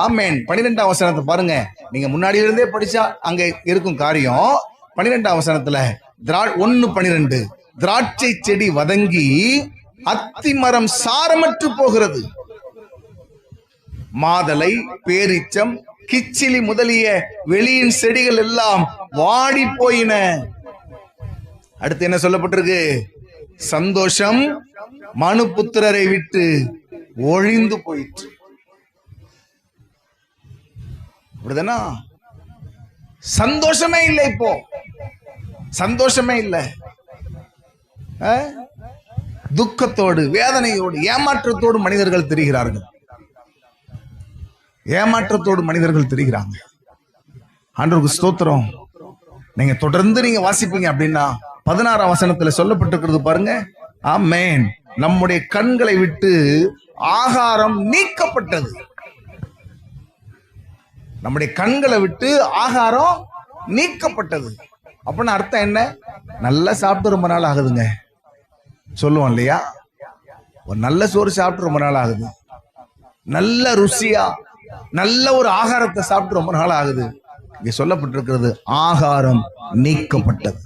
ஆமென். 12ஆம் வசனத்தை பாருங்க. நீங்க முன்னாடியில இருந்தே படிச்சா அங்க இருக்கும் காரியம். 12ஆம் வசனத்துல 1:12 திராட்சை செடி வதங்கி அத்தி மரம் சாரமற்று போகிறது. மாதளை, பேரிச்சம், கிச்சிலி முதலிய வெளியின் செடிகள் எல்லாம் வாடி போயின. அடுத்து என்ன சொல்லப்பட்டிருக்கு? சந்தோஷம் மனுபுத்திரரை விட்டு ஒழிந்து போயிற்று. அப்படிதானா? சந்தோஷமே இல்லை. இப்போ சந்தோஷமே இல்லை. துக்கத்தோடு, வேதனையோடு, ஏமாற்றத்தோடு மனிதர்கள் தெரிகிறார்கள். தெரிகிறாங்க. ஆண்டவருக்கு ஸ்தோத்திரம். நீங்க தொடர்ந்து நீங்க வாசிப்பீங்க அப்படின்னா 16ஆம் வசனத்துல சொல்லப்பட்டிருக்கிறது பாருங்க. ஆமென். நம்முடைய கண்களை விட்டு ஆகாரம் நீக்கப்பட்டது. நம்முடைய கண்களை விட்டு ஆகாரம் நீக்கப்பட்டது. அப்படின்னு அர்த்தம் என்ன? நல்லா சாப்பிட்டு ரொம்ப நாள் ஆகுதுங்க சொல்லுவோம் இல்லையா? ஒரு நல்ல சோறு சாப்பிட்டு ரொம்ப நாள் ஆகுது. நல்ல ருசியா நல்ல ஒரு ஆகாரத்தை சாப்பிட்டு ரொம்ப நாள் ஆகுது. இங்க சொல்லப்பட்டிருக்கிறது ஆகாரம் நீக்கப்பட்டது.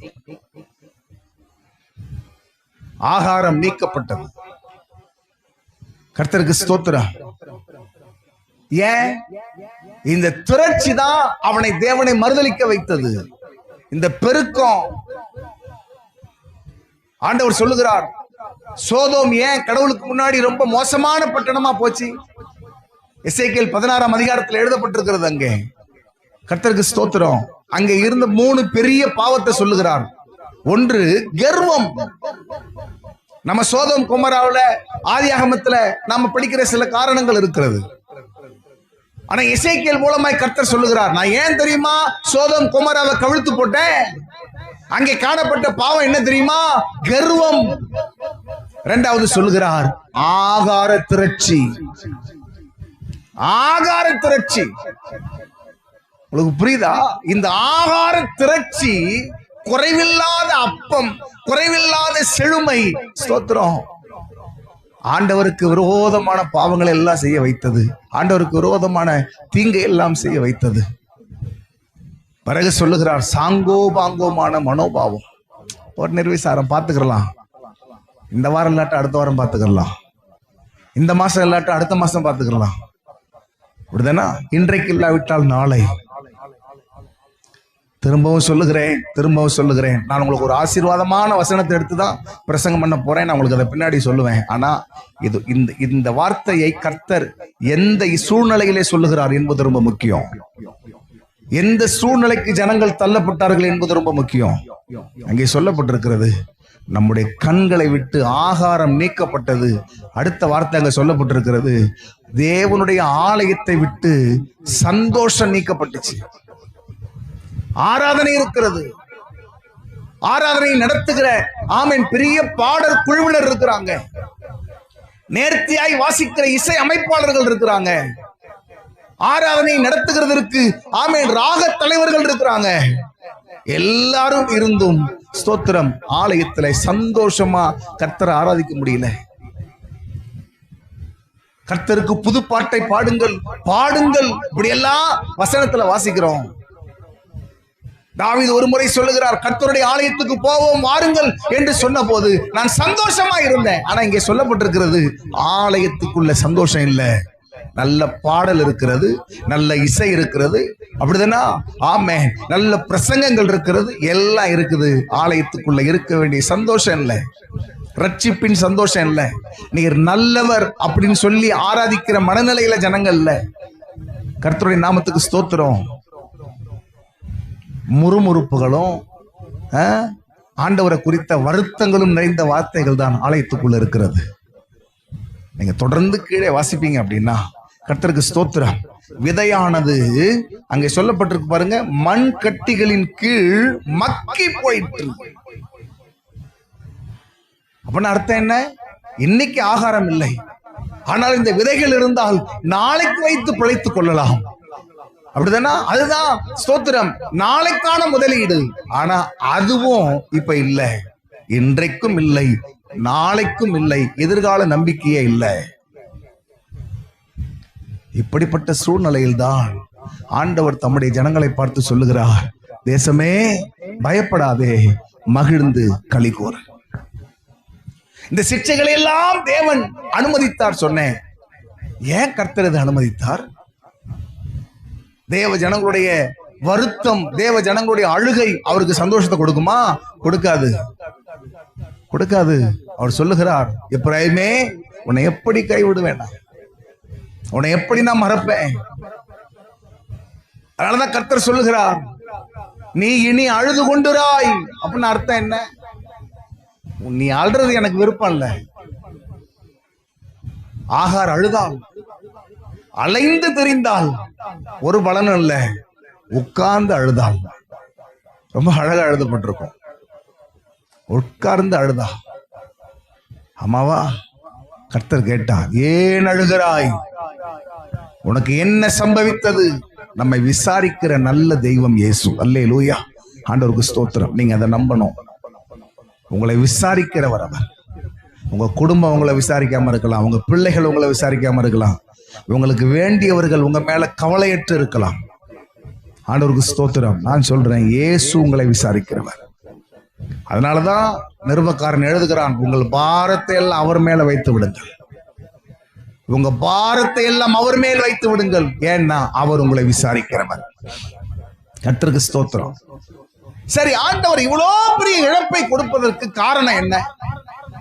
ஆகாரம் நீக்கப்பட்டது. கர்த்தருக்கு ஸ்தோத்திரம். ஏன்? இந்த திரட்சி தான் அவனை தேவனை மறுதலிக்க வைத்தது. இந்த பெருக்கம். ஆண்டவர் சொல்லுகிறார், சோதோம் ஏன் கடவுளுக்கு முன்னாடி ரொம்ப மோசமான பட்டணமா போச்சு? எசேக்கியேல் 16ஆம் அதிகாரத்தில் எழுதப்பட்டிருக்கிறது. அங்கே கர்த்தருக்கு ஸ்தோத்திரம். அங்கே இருந்த 3 பெரிய பாவத்தை சொல்லுகிறார். ஒன்று கர்வம். நம்ம சோதோம் குமராவுல ஆதியாகமத்துல நாம படிக்கிற சில காரணங்கள் இருக்கிறது. ஆனா எசேக்கியேல் மூலமாய் கர்த்தர் சொல்லுகிறார், நான் ஏன் தெரியுமா சோதோம் குமராவை கவிழ்த்து போட்டேன்? அங்கே காணப்பட்ட பாவம் என்ன தெரியுமா? கர்வம். இரண்டாவது சொல்லுகிறார் ஆகார திரட்சி. ஆகார திரட்சி. உங்களுக்கு புரியுதா? இந்த ஆகார திரட்சி குறைவில்லாத அப்பம், குறைவில்லாத செழுமை. ஸ்தோத்திரம். ஆண்டவருக்கு விரோதமான பாவங்களை எல்லாம் செய்ய வைத்தது. ஆண்டவருக்கு விரோதமான தீங்கை எல்லாம் செய்ய வைத்தது. பிறகு சொல்லுகிறார் சாங்கோ பாங்கோமான மனோபாவம். ஒரு நிர்விசாரம் பார்த்துக்கலாம். இந்த வாரம் இல்லாட்ட அடுத்த வாரம் பார்த்துக்கலாம். இந்த மாசம் இல்லாட்ட அடுத்த மாசம் பார்த்துக்கலாம். அப்படிதானா? இன்றைக்கு இல்லாவிட்டால் நாளை. திரும்பவும் சொல்லுகிறேன். நான் உங்களுக்கு ஒரு ஆசீர்வாதமான வசனத்தை எடுத்துதான் பிரசங்கம் பண்ண போறேன். நான் உங்களுக்கு அதை பின்னாடி சொல்லுவேன். ஆனா இந்த வார்த்தையை கர்த்தர் எந்த சூழ்நிலையிலே சொல்லுகிறார் என்பது ரொம்ப முக்கியம். எந்த சூழ்நிலைக்கு ஜனங்கள் தள்ளப்பட்டார்கள் என்பது ரொம்ப முக்கியம். அங்கே சொல்லப்பட்டிருக்கிறது, நம்முடைய கண்களை விட்டு ஆகாரம் நீக்கப்பட்டது. அடுத்த வார்த்தை அங்க சொல்லப்பட்டிருக்கிறது, தேவனுடைய ஆலயத்தை விட்டு சந்தோஷம் நீக்கப்பட்டுச்சு. ஆராதனை இருக்கிறது, ஆராதனை நடத்துகிற ஆமென் பெரிய பாடல் குழுவினர் இருக்கிறாங்க, நேர்த்தியாய் வாசிக்கிற இசை அமைப்பாளர்கள் இருக்கிறாங்க, ஆராதனை நடத்துகிறதற்கு ஆமென் ராக தலைவர்கள் இருக்கிறாங்க. எல்லாரும் இருந்தும் ஸ்தோத்திரம் ஆலயத்துல சந்தோஷமா கர்த்தரை ஆராதிக்க முடியல. கர்த்தருக்கு புது பாட்டை பாடுங்கள் பாடுங்கள் இப்படி எல்லாம் வசனத்துல வாசிக்கிறோம். தாவீது ஒரு முறை சொல்லுகிறார், கர்த்தருடைய ஆலயத்துக்கு போவோம் வாருங்கள் என்று சொன்ன போது நான் சந்தோஷமா இருந்தேன். ஆனா இங்கே சொல்லப்பட்டிருக்கிறது, ஆலயத்துக்குள்ள சந்தோஷம் இல்ல, நல்ல பாடல் இருக்கிறது, நல்ல இசை இருக்கிறது, அப்படிதானா? ஆமே, நல்ல பிரசங்கங்கள் இருக்கிறது, எல்லாம் இருக்குது. ஆலயத்துக்குள்ள இருக்க வேண்டிய சந்தோஷம் இல்ல, ரட்சிப்பின் சந்தோஷம் இல்ல, நீர் நல்லவர் அப்படின்னு சொல்லி ஆராதிக்கிற மனநிலையில ஜனங்கள் இல்ல. கர்த்தருடைய நாமத்துக்கு ஸ்தோத்திரம். முறுமுறுப்புகளும் ஆண்டவரை குறித்த வருத்தங்களும் நிறைந்த வார்த்தைகள் தான் ஆலயத்துக்குள்ள இருக்கிறது. நீங்க தொடர்ந்து கீழே வாசிப்பீங்க அப்படின்னா கர்த்தருக்கு ஸ்தோத்திரம். விதையானது அங்கே சொல்லப்பட்டிருக்கு பாருங்க, மண் கட்டிகளின் கீழ் மக்கி போயிற்று. அப்படின்னு அர்த்தம் என்ன? இன்னைக்கு ஆகாரம் இல்லை, ஆனால் இந்த விதைகள் இருந்தால் நாளைக்கு வைத்து பிழைத்துக் கொள்ளலாம். அப்படிதானா? அதுதான் ஸ்தோத்திரம், நாளைக்கான முதலீடு. ஆனா அதுவும் இப்ப இல்ல, இன்றைக்கும் இல்லை, நாளைக்கும் இல்லை, எதிர்கால நம்பிக்கையே இல்லை. இப்படிப்பட்ட சூழ்நிலையில் தான் ஆண்டவர் தம்முடைய ஜனங்களை பார்த்து சொல்லுகிறார், தேசமே பயப்படாதே, மகிழ்ந்து களி கூர். இந்த சிக்ஷைகளை எல்லாம் தேவன் அனுமதித்தார் சொன்னேன். ஏன் கர்த்தர் இதை அனுமதித்தார்? தேவ ஜனங்களுடைய வருத்தம், தேவ ஜனங்களுடைய அழுகை அவருக்கு சந்தோஷத்தை கொடுக்குமா? கொடுக்காது, கொடுக்காது. அவர் சொல்லுகிறார், எப்பிராயிமே உன்னை எப்படி கைவிடுவேன், உன்னை எப்படி நான் மறப்பேன். அதனாலதான் கர்த்தர் சொல்லுகிறார், நீ இனி அழுது கொண்டுராய். அப்படின்னு அர்த்தம் என்ன? நீ அழுறது எனக்கு விருப்பம் இல்ல. ஆகார் அழுதால், அலைந்து தெரிந்தால் ஒரு பலனும் இல்ல, உட்கார்ந்து அழுதால். ரொம்ப அழகா எழுதப்பட்டிருக்கும், உட்கார்ந்து அழுதா. ஆமாவா? கர்த்தர் கேட்டார், ஏன் அழுகிறாய், உனக்கு என்ன சம்பவித்தது? நம்மை விசாரிக்கிற நல்ல தெய்வம் இயேசு. அல்லேலூயா, ஆண்டவருக்கு ஸ்தோத்திரம். நீங்க அதை நம்பணும். உங்களை விசாரிக்கிறவர் அவர். உங்க குடும்பம் உங்களை விசாரிக்காம இருக்கலாம், உங்க பிள்ளைகள் உங்களை விசாரிக்காம இருக்கலாம், உங்களுக்கு வேண்டியவர்கள் உங்க மேல கவலையற்று இருக்கலாம். ஆண்டவருக்கு ஸ்தோத்திரம். நான் சொல்றேன், இயேசு உங்களை விசாரிக்கிறவர். அதனாலதான் நிருபக்காரன் எழுதுகிறான், உங்கள் பாரத்தை எல்லாம் அவர் மேல வைத்து விடுங்கள், உங்க பாரத்தை எல்லாம் அவர் மேல் வைத்து விடுங்கள், ஏன்னா அவர் உங்களை விசாரிக்கிறவர். கர்த்தருக்கு ஸ்தோத்திரம். சரி, ஆண்டவர் இவ்வளோ பெரிய இழப்பை கொடுப்பதற்கு காரணம் என்ன?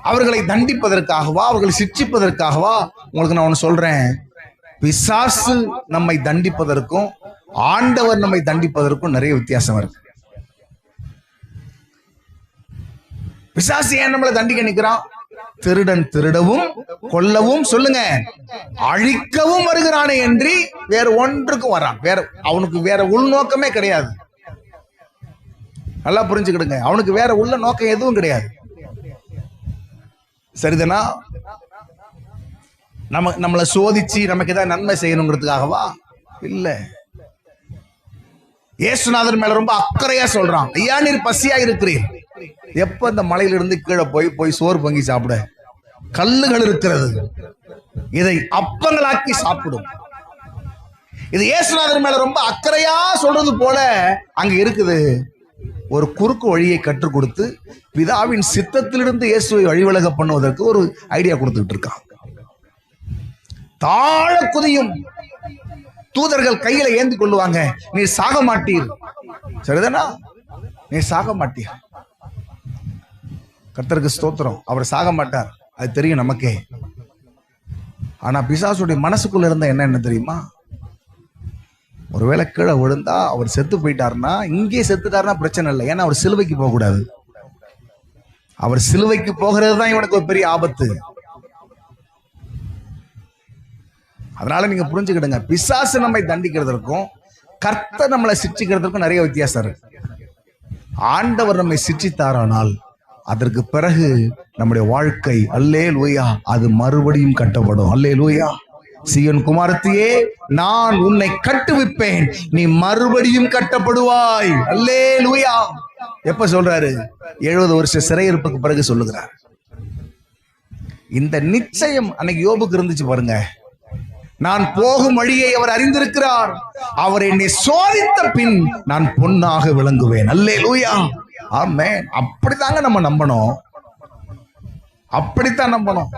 அவர்களை தண்டிப்பதற்காகவா, அவர்களை சிட்சிப்பதற்காகவா? உங்களுக்கு நான் ஒண்ணு சொல்றேன், பிசாசு நம்மை தண்டிப்பதற்கும் ஆண்டவர் நம்மை தண்டிப்பதற்கும் நிறைய வித்தியாசம் இருக்கு. பிசாசு ஏன் நம்மளை தண்டிக்க நிற்கிறான்? திருடன் திருடவும் கொல்லவும், சொல்லுங்க, அழிக்கவும் வருகிறானே என்று வேற ஒன்றுக்கும் வரான். வேற அவனுக்கு வேற உள்நோக்கமே கிடையாது. நல்லா புரிஞ்சுக்கிடுங்க, அவனுக்கு வேற உள்ள நோக்கம் எதுவும் கிடையாது. சரிதானா? நம்மளை சோதிச்சு நமக்கு ஏதாவது நன்மை செய்யணுங்கிறதுக்காகவா? இல்ல. இயேசுநாதர் மேல ரொம்ப அக்கறையா சொல்றான், ஐயா நீர் பசியா இருக்கிறீர், எப்ப இந்த மலையிலிருந்து கீழே போய் சோறு பொங்கி சாப்பிட, கல்லுகள் இருக்கிறது, இதை அப்பங்களாக்கி சாப்பிடும். இது இயேசுநாதர் மேல ரொம்ப அக்கறையா சொல்றது போல அங்க இருக்குது. ஒரு குறுக்கு வழியை கற்றுக் கொடுத்து பிதாவின் சித்தத்திலிருந்து இயேசுவை வழிவிலக பண்ணுவதற்கு ஒரு ஐடியா கொடுத்துட்டு இருக்கான். தாழ குதியும் தூதர்கள் கையில ஏந்தி கொள்ளுவாங்க. நீ சாக மாட்டீர். சரிதானா? நீ சாக மாட்டீர். கர்த்தருக்கு ஸ்தோத்திரம். அவர் சாக மாட்டார், அது தெரியும் நமக்கே. ஆனா பிசாசுடைய மனசுக்குள்ள இருந்த என்ன தெரியுமா? ஒருவேளை கீழே விழுந்தா அவர் செத்து போயிட்டாருன்னா, இங்கே செத்துட்டாருன்னா பிரச்சனை இல்லை. ஏன்னா அவர் சிலுவைக்கு போக கூடாது. அவர் சிலுவைக்கு போகிறது தான் இவனுக்கு ஒரு பெரிய ஆபத்து. அதனால நீங்க புரிஞ்சுக்கிடுங்க, பிசாசு நம்மை தண்டிக்கிறதுக்கும் கர்த்தர் நம்மளை சிட்சிக்கிறதுக்கும் நிறைய வித்தியாசம் இருக்கு. ஆண்டவர் நம்மை சிட்சித்தாரானால் அதற்கு பிறகு நம்முடைய வாழ்க்கை அல்லேலூயா அது மறுபடியும் கட்டப்படும். அல்லேலூயா. சீயோன் குமாரத்தியே, நான் உன்னை கட்டுவிப்பேன், நீ மறுபடியும் கட்டப்படுவாய். அல்லேலூயா. எப்ப சொல்றாரு? 70 வருஷ சிறையிருப்புக்கு பிறகு சொல்லுகிறார். இந்த நிச்சயம் அன்னைக்கு யோபுக்கு இருந்துச்சு பாருங்க. நான் போகும் வழியை அவர் அறிந்திருக்கிறார், அவர் என்னை சோதித்த பின் நான் பொன்னாக விளங்குவேன். அல்லேலூயா. ஆமென். அப்படித்தாங்க நம்ம நம்பணும், அப்படித்தான் நம்பணும்.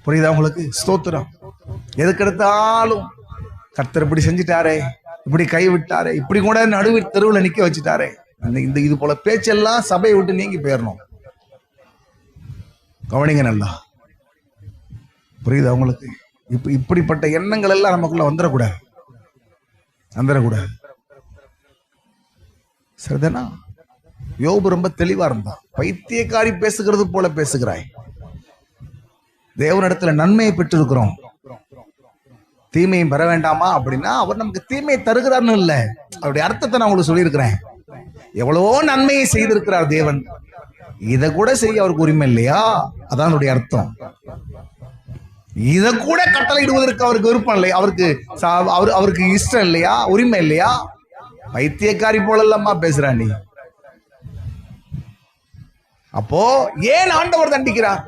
புரியுதா உங்களுக்கு? ஸ்தோத்திரம். எதுக்கெடுத்தாலும் கர்த்தர் இப்படி செஞ்சிட்டாரே, இப்படி கைவிட்டாரே, இப்படி கூட நடுவு தெருவில் நிக்க வச்சுட்டாரே, இந்த இது போல பேச்செல்லாம் சபையை விட்டு நீங்கி போயிடணும். கவனிங்க நல்லா. புரியுதா உங்களுக்கு? இப்படிப்பட்ட எண்ணங்கள் எல்லாம் நமக்குள்ள வந்துடக்கூடாது, வந்துடக்கூடாது. சரிதானா? யோபு ரொம்ப தெளிவா இருந்தான். பைத்தியக்காரி பேசுகிறது போல பேசுகிறாய். தேவனிடத்துல நன்மையை பெற்றிருக்கிறோம், தீமையும் பெற வேண்டாமா அப்படின்னா அவர் நமக்கு தீமையை தருகிறார்னு இல்ல, அவருடைய அர்த்தத்தை நான் உங்களுக்கு சொல்லியிருக்கிறேன். எவ்வளவோ நன்மையை செய்திருக்கிறார் தேவன், இதை கூட செய்ய அவருக்கு உரிமை இல்லையா? அதான் அவருடைய அர்த்தம். இதை கூட கட்டளையிடுவதற்கு அவருக்கு விருப்பம் இல்லை, அவருக்கு இஷ்டம் இல்லையா, உரிமை இல்லையா? பைத்தியக்காரி போல இல்லாம பேசுறா நீ. அப்போ ஏன் ஆண்டவர் தண்டிக்கிறார்?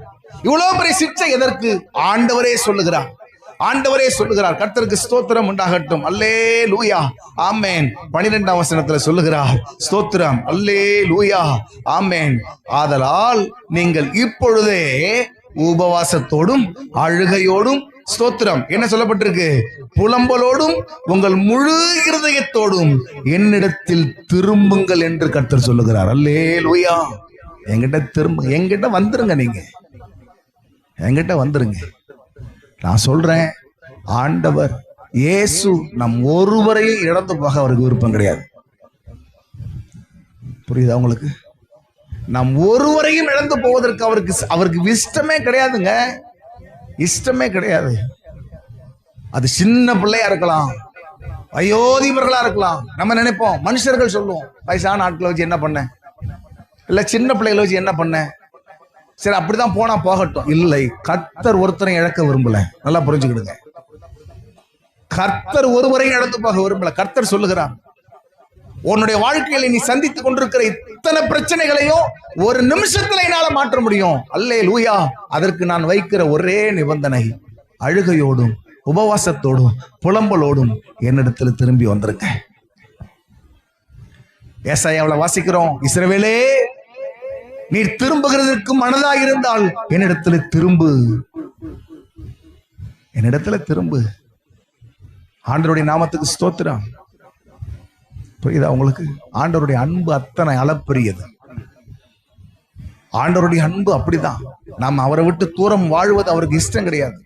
இவ்வளவு பெரிய சிக்ஷை எதற்கு? ஆண்டவரே சொல்லுகிறார், ஆண்டவரே சொல்லுகிறார். கர்த்தருக்கு ஸ்தோத்திரம் உண்டாகட்டும். அல்லேலூயா. ஆமென். 12ஆம் வசனத்துல சொல்லுகிறார், ஸ்தோத்திரம். அல்லேலூயா. ஆமென். ஆதலால் நீங்கள் இப்பொழுதே உபவாசத்தோடும் அழுகையோடும், ஸ்தோத்திரம் என்ன சொல்லப்பட்டிருக்கு? புலம்பலோடும் உங்கள் முழு இருதயத்தோடும் என்னிடத்தில் திரும்புங்கள் என்று கர்த்தர் சொல்லுகிறார். அல்லேலூயா. என்கிட்ட திரும்ப, என்கிட்ட வந்துருங்க, நீங்க என்கிட்ட வந்துருங்க. நான் சொல்றேன், ஆண்டவர் இயேசு நம் ஒருவரையும் இழந்து போக அவருக்கு விருப்பம் கிடையாது. புரியுதா உங்களுக்கு? நம் ஒருவரையும் இழந்து போவதற்கு அவருக்கு இஷ்டமே கிடையாதுங்க, இஷ்டமே கிடையாது. அது சின்ன பிள்ளையா இருக்கலாம், வயோதிபர்களா இருக்கலாம். நம்ம நினைப்போம், மனுஷர்கள் சொல்லுவோம், வயசான ஆட்களை வச்சு என்ன பண்ண, இல்ல சின்ன பிள்ளைகளை வச்சு என்ன பண்ண, சரி அப்படிதான் போனா போகட்டும். இல்லை, கர்த்தர் ஒருத்தரை இழக்க விரும்பல. நல்லா புரிஞ்சுக்கிடுங்க, கர்த்தர் ஒருவரையும் இழந்து போக விரும்பல. கர்த்தர் சொல்லுகிறார், உன்னுடைய வாழ்க்கையில நீ சந்தித்துக் கொண்டிருக்கிற இத்தனை பிரச்சனைகளையும் ஒரு நிமிஷத்துல என்னால மாற்ற முடியும். அல்லேலூயா. அதற்கு நான் வைக்கிற ஒரே நிபந்தனை, அழுகையோடும் உபவாசத்தோடும் புலம்பலோடும் என்னிடத்துல திரும்பி வந்திருக்க. ஏசாயாவுல வாசிக்கிறோம், இஸ்ரவேலே நீர் திரும்புகிறதற்கு மனதாக இருந்தால் என்னிடத்துல திரும்பு, என்னிடத்துல திரும்பு. ஆண்டவருடைய நாமத்துக்கு ஸ்தோத்திரம். புரியுதா உங்களுக்கு? ஆண்டவருடைய அன்பு அத்தனை அளப்பரியது. ஆண்டவருடைய அன்பு அப்படிதான். நாம் அவரை விட்டு தூரம் வாழ்வது அவருக்கு இஷ்டம் கிடையாது.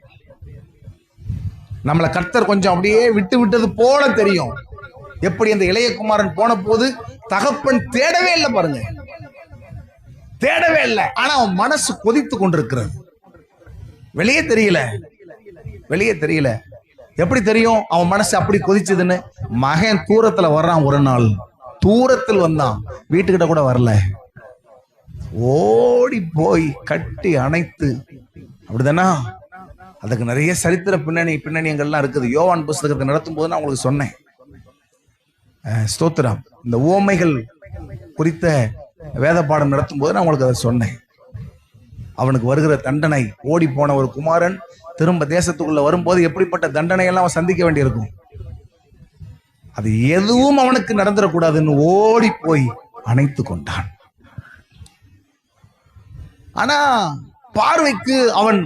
நம்மளை கர்த்தர் கொஞ்சம் அப்படியே விட்டு விட்டது போல தெரியும். எப்படி அந்த இளைய குமாரன் போன போது தகப்பன் தேடவே இல்லை பாருங்க, தேடவே இல்லை. ஆனா அவன் மனசு கொதித்து கொண்டிருக்கிறது, வெளியே தெரியல, வெளியே தெரியல. எப்படி தெரியும் அவன் மனசு அப்படி கொதிச்சதுன்னு? மகன் தூரத்துல வர்றான், ஒரு நாள் தூரத்தில் வந்தான், வீட்டுக்கிட்ட கூட வரல, ஓடி போய் கட்டி அணைத்து, அப்படிதானா? அதுக்கு நிறைய சரித்திர பின்னணியங்கள்லாம் இருக்குது. யோவான் புஸ்தகத்தை நடத்தும் போது நான் உங்களுக்கு சொன்னேன். ஸ்தோத்திரம். இந்த உவமைகள் குறித்த வேத பாடம் நடத்தும் போது நான் உங்களுக்கு அதை சொன்னேன். அவனுக்கு வருகிற தண்டனை, ஓடி போன ஒரு குமாரன் திரும்ப தேசத்துக்குள்ள வரும்போது எப்படிப்பட்ட தண்டனை எல்லாம் அவன் சந்திக்க வேண்டியிருக்கும். அது எதுவும் அவனுக்கு நடந்துடக்கூடாதுன்னு ஓடி போய் அணைத்து கொண்டான். ஆனா பார்வைக்கு அவன்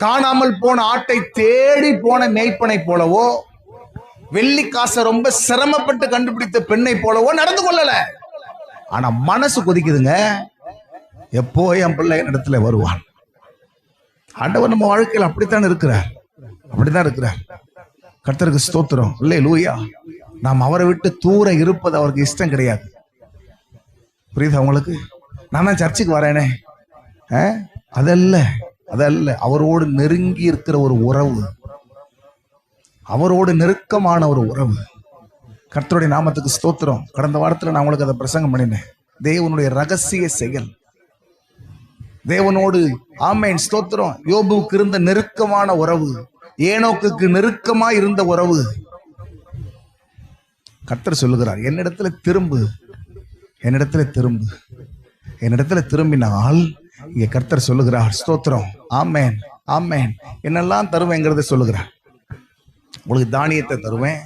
காணாமல் போன ஆட்டை தேடி போன மேய்ப்பனை போலவோ, வெள்ளி காசை ரொம்ப சிரமப்பட்டு கண்டுபிடித்த பெண்ணை போலவோ நடந்து கொள்ளல. ஆனா மனசு கொதிக்குதுங்க, எப்போ என் பிள்ளை இடத்துல வருவான். ஆண்டவர் நம்ம வாழ்க்கையில் அப்படித்தான் இருக்கிறார், அப்படித்தான் இருக்கிறார். கர்த்தருக்கு ஸ்தோத்திரம். அல்லேலூயா. நாம் அவரை விட்டு தூர இருப்பது அவருக்கு இஷ்டம் கிடையாது. புரியுது அவங்களுக்கு? நான் தான் சர்ச்சுக்கு வரேனே, அதல்ல. அவரோடு நெருங்கி இருக்கிற ஒரு உறவு, அவரோடு நெருக்கமான ஒரு உறவு. கர்த்தருடைய நாமத்துக்கு ஸ்தோத்திரம். கடந்த வாரத்தில் நான் உங்களுக்கு அதை பிரசங்கம் பண்ணினேன். தேவனுடைய ரகசிய செயல், தேவனோடு. ஆமென், ஸ்தோத்திரம். யோபுவுக்கு இருந்த நெருக்கமான உறவு, ஏனோக்குக்கு நெருக்கமா இருந்த உறவு. கர்த்தர் சொல்லுகிறார், என்னிடத்துல திரும்பு, என்னிடத்துல திரும்பினால், இங்க கர்த்தர் சொல்லுகிறார், ஸ்தோத்திரம், ஆமென் ஆமென், என்னெல்லாம் தருவேங்கிறத சொல்லுகிறார். உங்களுக்கு தானியத்தை தருவேன்,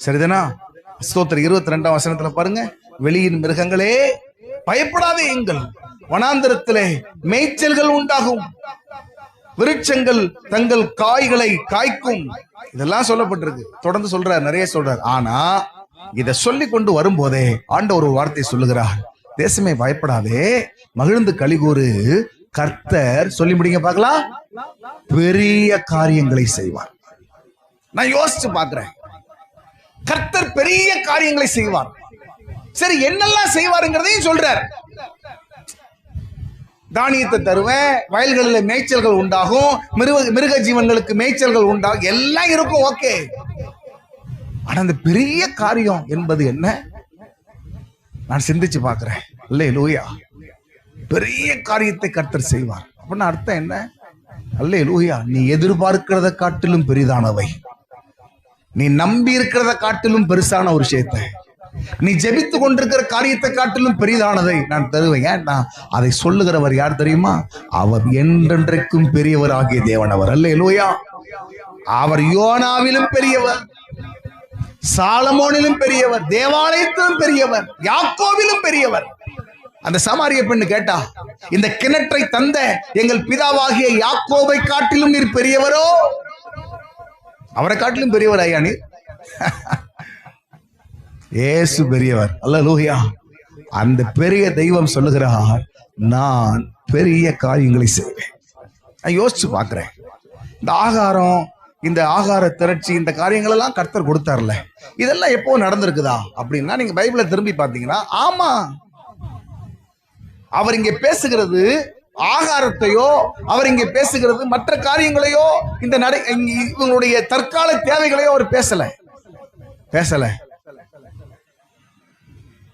சரிதானா? ஸ்தோத்திரம். 22ஆம் வசனத்துல பாருங்க, வெளியின் மிருகங்களே பயப்படாதீங்கள், வனாந்தரத்திலே மேய்ச்சல்கள் உண்டாகும், விருட்சங்கள் தங்கள் காய்களை காய்க்கும். இதெல்லாம் சொல்லப்பட்டிருக்கு. தொடர்ந்து சொல்றார், நிறைய சொல்றார். ஆனா இதை சொல்லி கொண்டு வரும்போதே ஆண்டவர் ஒரு வார்த்தை சொல்லுகிறார், தேசமே பயப்படாதே, மகிழ்ந்து களிகூறு, கர்த்தர் சொல்லி முடிங்க பார்க்கலாம், பெரிய காரியங்களை செய்வார். நான் யோசிச்சு பார்க்கிறேன், கர்த்தர் பெரிய காரியங்களை செய்வார். சரி, என்னெல்லாம் செய்வாருங்கிறதையும் சொல்றார். தானியத்தை தருவேன், வயல்களில் மேய்ச்சல்கள் உண்டாகும், மிருக ஜீவன்களுக்கு மேய்ச்சல்கள் உண்டாகும், எல்லாம் இருக்கும். ஓகே, ஆனா அந்த பெரிய காரியம் என்பது என்ன? நான் சிந்திச்சு பார்க்கிறேன். அல்லேலூயா. பெரிய காரியத்தை கர்த்தர் செய்வார். அப்படின்னா அர்த்தம் என்ன? அல்லேலூயா. நீ எதிர்பார்க்கிறத காட்டிலும் பெரிதானவை, நீ நம்பி இருக்கிறத காட்டிலும் பெருசான ஒரு விஷயத்தை, நீ ஜெபித்து கொண்டிருக்கிற காரியத்தை காட்டிலும் பெரிதானதை நான் தருவேன். ஏன்னா அதை சொல்லுகிறவர் யார் தெரியுமா? அவர் என்றென்றைக்கும் பெரியவர் ஆகிய தேவன் அவர். அல்லேலூயா. அவர் யோனாவிலும் பெரியவர், சாலமோனிலும் பெரியவர், தேவாலயத்திலும் பெரியவர், யாக்கோவிலும் பெரியவர். அந்த சமாரிய பெண்ணு கேட்டா, இந்த கிணற்றை தந்த எங்கள் பிதாவாகிய யாக்கோபை காட்டிலும் நீர் பெரியவரோ? அவரை காட்டிலும் பெரியவர் ஐயா நீர். இயேசு பெரியவர். அல்லேலூயா. அந்த பெரிய தெய்வம் சொல்லுகிறார், நான் பெரிய காரியங்களை செய்வேன். நான் யோசிச்சு பார்க்கிறேன், இந்த ஆகாரம், இந்த ஆகார திரட்சி, இந்த காரியங்கள் எல்லாம் கர்த்தர் கொடுத்தார்ல, இதெல்லாம் எப்போ நடந்திருக்குதா அப்படின்னா நீங்க பைபிளை திரும்பி பார்த்தீங்கன்னா, ஆமா, அவர் இங்க பேசுகிறது ஆகாரத்தையோ, அவர் இங்க பேசுகிறது மற்ற காரியங்களையோ, இந்த இவங்களுடைய தற்கால தேவைகளையோ அவர் பேசல.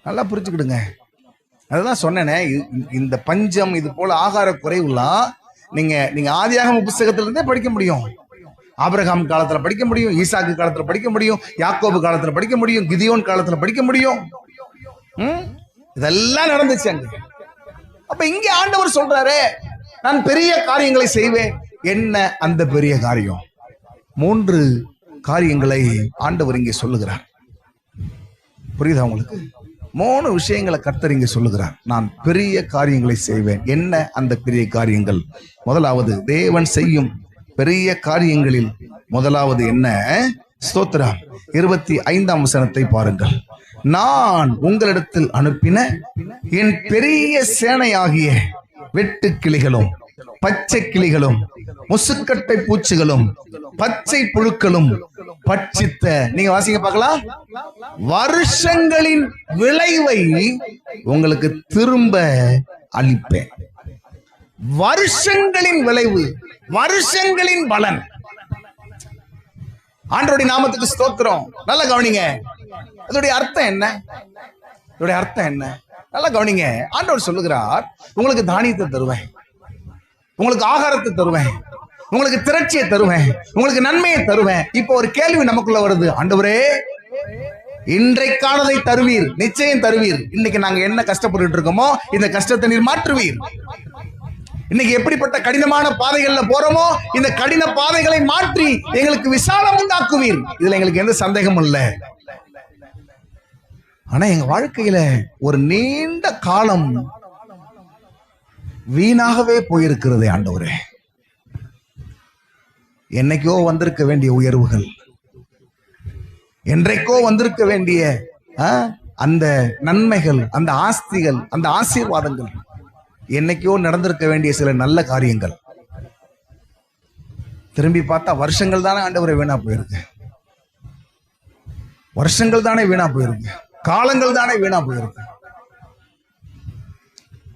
நல்லா புரிஞ்சுக்கிடுங்க. அதுதான் சொன்னேனே, இந்த பஞ்சம், இது போல ஆகார குறைவுலாம் நீங்க ஆதியாகம புத்தகத்துல இருந்தே படிக்க முடியும். ஆபிரகாம் காலத்துல படிக்க முடியும், ஈசாக்கு காலத்துல படிக்க முடியும், யாக்கோபு காலத்துல படிக்க முடியும், கிதியோன் காலத்துல படிக்க முடியும். இதெல்லாம் நடந்துச்சு அங்க. அப்ப இங்க ஆண்டவர் சொல்றாரு, நான் பெரிய காரியங்களை செய்வேன். என்ன அந்த பெரிய காரியம்? 3 காரியங்களை ஆண்டவர் இங்கே சொல்லுகிறார். புரியுதா உங்களுக்கு? 3 விஷயங்களை கர்த்தர் இங்கே சொல்லுகிறார், நான் பெரிய காரியங்களை செய்வேன். என்ன அந்த பெரிய காரியங்கள்? முதலாவது, தேவன் செய்யும் பெரிய காரியங்களில் முதலாவது என்ன? ஸ்தோத்திரம். 25ஆம் வசனத்தை பாருங்கள். நான் உங்களிடத்தில் அனுப்பின என் பெரிய சேனையாகிய வெட்டு கிளிகளும் பச்சை கிளிகளும் முசுக்கட்டை பூச்சிகளும் பச்சை புழுக்களும் பட்சித்த, நீங்க வாசிங்க பார்க்கலாம், வருஷங்களின் விளைவை உங்களுக்கு திரும்ப அளிப்பேன். வருஷங்களின் விளைவு, வருஷங்களின் பலன். ஆண்டவருடைய நாமத்துக்கு ஸ்தோத்திரம். நல்லா கவனிங்க, அதோடைய அர்த்தம் என்ன? இதோடைய அர்த்தம் என்ன? நல்லா கவனிங்க. ஆண்டவர் சொல்லுகிறார், உங்களுக்கு தானியத்தை தருவேன், உங்களுக்கு ஆகாரத்தை தருவேன், உங்களுக்கு திரட்சியை தருவேன், உங்களுக்கு நன்மையை தருவேன். இப்போ ஒரு கேள்வி நமக்குள்ள வருது, ஆண்டவரே, இன்றைக்கானதை தருவீர், நிச்சயம் தருவீர். இன்னைக்கு நாங்க என்ன கஷ்டப்பட்டு இருக்கோமோ இந்த கஷ்டத்தை நீர் மாற்றுவீர். இன்னைக்கு எப்படிப்பட்ட கடினமான பாதைகள்ல போறோமோ இந்த கடின பாதைகளை மாற்றி எங்களுக்கு விசாலம் உண்டாக்குவீர். இதுல எங்களுக்கு எந்த சந்தேகமும் இல்லை. ஆனா எங்க வாழ்க்கையில ஒரு நீண்ட காலம் வீணாகவே போயிருக்கிறதே ஆண்டவரே. என்னைக்கோ வந்திருக்க வேண்டிய உயர்வுகள், என்றைக்கோ வந்திருக்க வேண்டிய அந்த நன்மைகள், அந்த ஆஸ்திகள், அந்த ஆசீர்வாதங்கள், என்னைக்கோ நடந்திருக்க வேண்டிய சில நல்ல காரியங்கள் திரும்பி பார்த்தா வருஷங்கள் தானே ஆண்டவரை வீணா போயிருக்கு. வருஷங்கள் தானே வீணா போயிருக்கு. காலங்கள் தானே வீணா போயிருக்கு.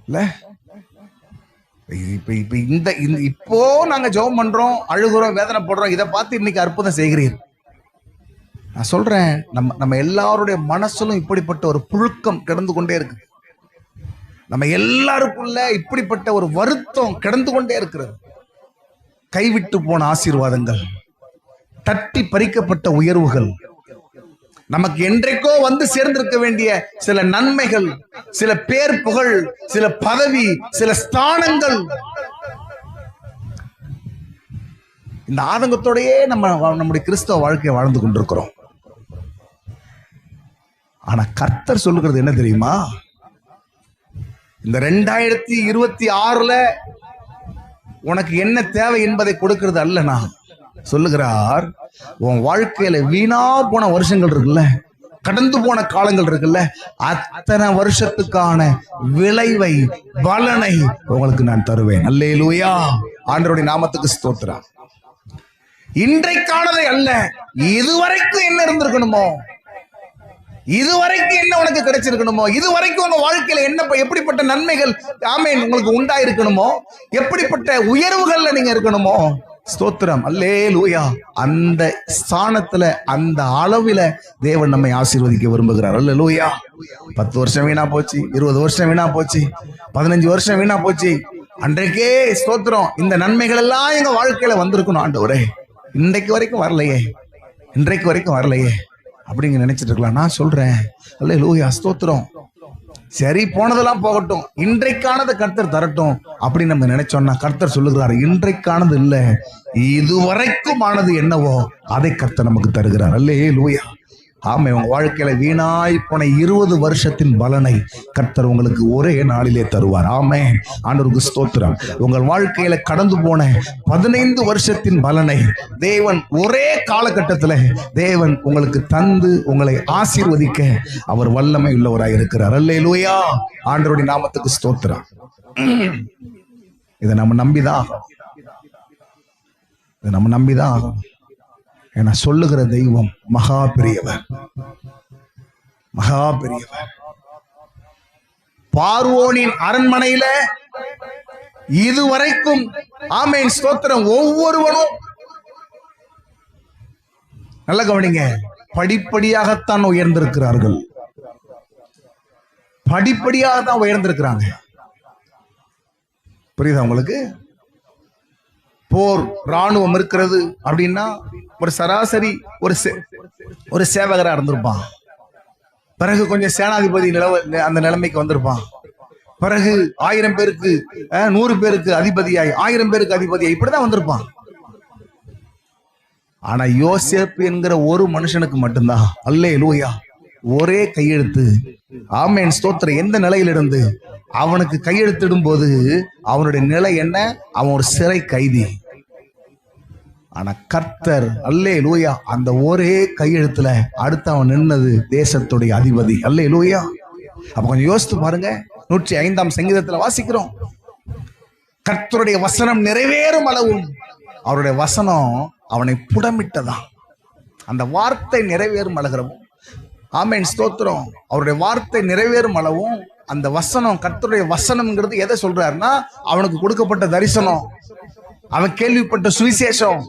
இல்ல இப்போ நாங்க ஜெபம் பண்றோம், அழுகுறோம், வேதனை போடுறோம். இதை பார்த்து இன்னைக்கு அற்புதம் செய்கிறீர். நான் சொல்றேன், நம்ம எல்லாருடைய மனசுலும் இப்படிப்பட்ட ஒரு புழுக்கம் கிடந்து கொண்டே இருக்கு. நம்ம எல்லாருக்குள்ள இப்படிப்பட்ட ஒரு வருத்தம் கிடந்து கொண்டே இருக்கிறது. கைவிட்டு போன ஆசீர்வாதங்கள், தட்டி பறிக்கப்பட்ட உயர்வுகள், நமக்கு என்றைக்கோ வந்து சேர்ந்திருக்க வேண்டிய சில நன்மைகள், சில பேர் புகழ், சில பதவி, சில ஸ்தானங்கள், இந்த ஆதங்கத்தோடையே நம்முடைய கிறிஸ்தவ வாழ்க்கையை வாழ்ந்து கொண்டிருக்கிறோம். ஆனா கர்த்தர் சொல்லுகிறது என்ன தெரியுமா? இந்த 2026ல உனக்கு என்ன தேவை என்பதை கொடுக்கிறது அல்ல. நான் சொல்லுகிறார், உன் வாழ்க்கையில வீணா போன வருஷங்கள் இருக்குல்ல, கடந்து போன காலங்கள் இருக்குல்ல, அத்தனை வருஷத்துக்கான விளைவை, பலனை உங்களுக்கு நான் தருவேன். அல்லேலூயா. ஆண்டவருடைய நாமத்துக்கு ஸ்தோத்திரம். இன்றைக்கானதை அல்ல, இதுவரைக்கும் என்ன இருந்திருக்கணுமோ, இதுவரைக்கும் என்ன உனக்கு கிடைச்சிருக்கணுமோ, இதுவரைக்கும் உங்க வாழ்க்கையில என்ன எப்படிப்பட்ட நன்மைகள் ஆமென் உங்களுக்கு உண்டாயிருக்கணுமோ, எப்படிப்பட்ட உயர்வுகள்ல நீங்க இருக்கணுமோ, ஸ்தோத்திரம், அல்லேலூயா. அந்த ஸ்தானத்துல, அந்த அளவில தேவன் நம்மை ஆசீர்வதிக்க விரும்புகிறார். அல்லேலூயா. 10 வருஷம் வீணா போச்சு, 20 வருஷம் வீணா போச்சு, 15 வருஷம் வீணா போச்சு. அன்றைக்கே ஸ்தோத்திரம், இந்த நன்மைகள் எல்லாம் எங்க வாழ்க்கையில வந்திருக்கணும் ஆண்டவரே, இன்றைக்கு வரைக்கும் வரலையே, இன்றைக்கு வரைக்கும் வரலையே அப்படிங்க நினைச்சிட்டு இருக்கலாம். நான் சொல்றேன், அல்லேலூயா, ஸ்தோத்திரம். சரி, போனதெல்லாம் போகட்டும், இன்றைக்கானது கர்த்தர் தரட்டும் அப்படின்னு நம்ம நினைச்சோம்னா, கர்த்தர் சொல்லுகிறார், இன்றைக்கானது இல்ல, இதுவரைக்கும் ஆனது என்னவோ அதை கர்த்தர் நமக்கு தருகிறார். அல்லேலூயா. ஆமே, உங்க வாழ்க்கையில வீணாய் போன 20 வருஷத்தின் பலனை கர்த்தர் உங்களுக்கு ஒரே நாளிலே தருவார். ஆமே, ஆண்டவருக்கு ஸ்தோத்திரம். உங்கள் வாழ்க்கையில கடந்து போன 15 வருஷத்தின் பலனை தேவன் ஒரே காலகட்டத்தில் தேவன் உங்களுக்கு தந்து உங்களை ஆசீர்வதிக்க அவர் வல்லமை உள்ளவராய் இருக்கிறார். அல்லேலூயா. ஆண்டவருடைய நாமத்துக்கு ஸ்தோத்திரம். இதை நம்ம நம்பிதான் ஆகும். இதை நம்ம நம்பிதான் ஆகும். என சொல்லுகிற தெய்வம் மகா பெரியவர், மகா பெரியவர். பார்வோனின் அரண்மனையில இதுவரைக்கும் ஆமென் ஸ்தோத்திரம், ஒவ்வொருவனும் நல்ல கவனிங்க, படிப்படியாகத்தான் உயர்ந்திருக்கிறார்கள். படிப்படியாக தான் உயர்ந்திருக்கிறாங்க. புரியுதா உங்களுக்கு? போர் ராணுவம் இருக்கிறது அப்படின்னா ஒரு சராசரி ஒரு சேவகரா இருந்திருப்பான். பிறகு கொஞ்சம் சேனாதிபதி அந்த நிலைமைக்கு வந்திருப்பான். பிறகு 1000 பேருக்கு 100 பேருக்கு அதிபதியாய், 1000 பேருக்கு அதிபதியாய், இப்படிதான் வந்திருப்பான். ஆனா யோசேப்பு என்கிற ஒரு மனுஷனுக்கு மட்டும்தான் அல்லேலூயா ஒரே கையெழுத்து. ஆமென் ஸ்தோத்திரம். எந்த நிலையிலிருந்து அவனுக்கு கையெழுத்திடும் போது அவனுடைய நிலை என்ன? அவன் ஒரு சிறை கைதி. ஆனா கர்த்தர் அல்லேலூயா அந்த ஒரே கையெழுத்துல அடுத்து அவன் நின்னது தேசத்துடைய அதிபதி. அல்லேலூயா. அப்ப கொஞ்சம் யோசித்து பாருங்க. 105ஆம் சங்கீதத்துல வாசிக்கிறோம், கர்த்தருடைய வசனம் நிறைவேறும் அளவும் அவருடைய வசனம் அவனை புடமிட்டதான். அந்த வார்த்தை நிறைவேறும் அளவும், ஆமென் ஸ்தோத்திரம், அவருடைய வார்த்தை நிறைவேறும் அளவும் அந்த வசனம், கர்த்தருடைய வசனம்ங்கிறது எதை சொல்றாருன்னா, அவனுக்கு கொடுக்கப்பட்ட தரிசனம், அவன் கேள்விப்பட்ட சுவிசேஷம்,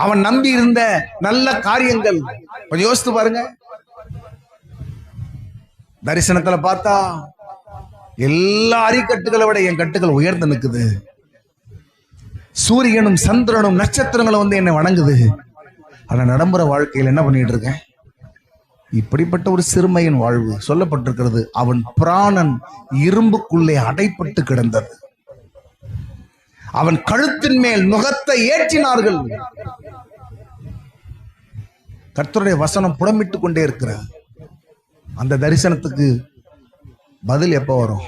அவன் நம்பி இருந்த நல்ல காரியங்கள். கொஞ்சம் யோசித்து பாருங்க. தரிசனத்துல பார்த்தா எல்லா அரிக்கட்டுகளை விட என் கட்டுகள் உயர்ந்து நிற்குது. சூரியனும் சந்திரனும் நட்சத்திரங்களும் வந்து என்னை வணங்குது. ஆனா நடைமுறை வாழ்க்கையில் என்ன பண்ணிட்டு இருக்கேன்? இப்படிப்பட்ட ஒரு சிறுமையின் வாழ்வு சொல்லப்பட்டிருக்கிறது. அவன் பிராணன் இரும்புக்குள்ளே அடைப்பட்டு கிடந்தது. அவன் கழுத்தின் மேல் நுகத்தை ஏற்றினார்கள். கர்த்தருடைய வசனம் புடமிட்டு கொண்டே இருக்கிறார். அந்த தரிசனத்துக்கு பதில் எப்ப வரும்?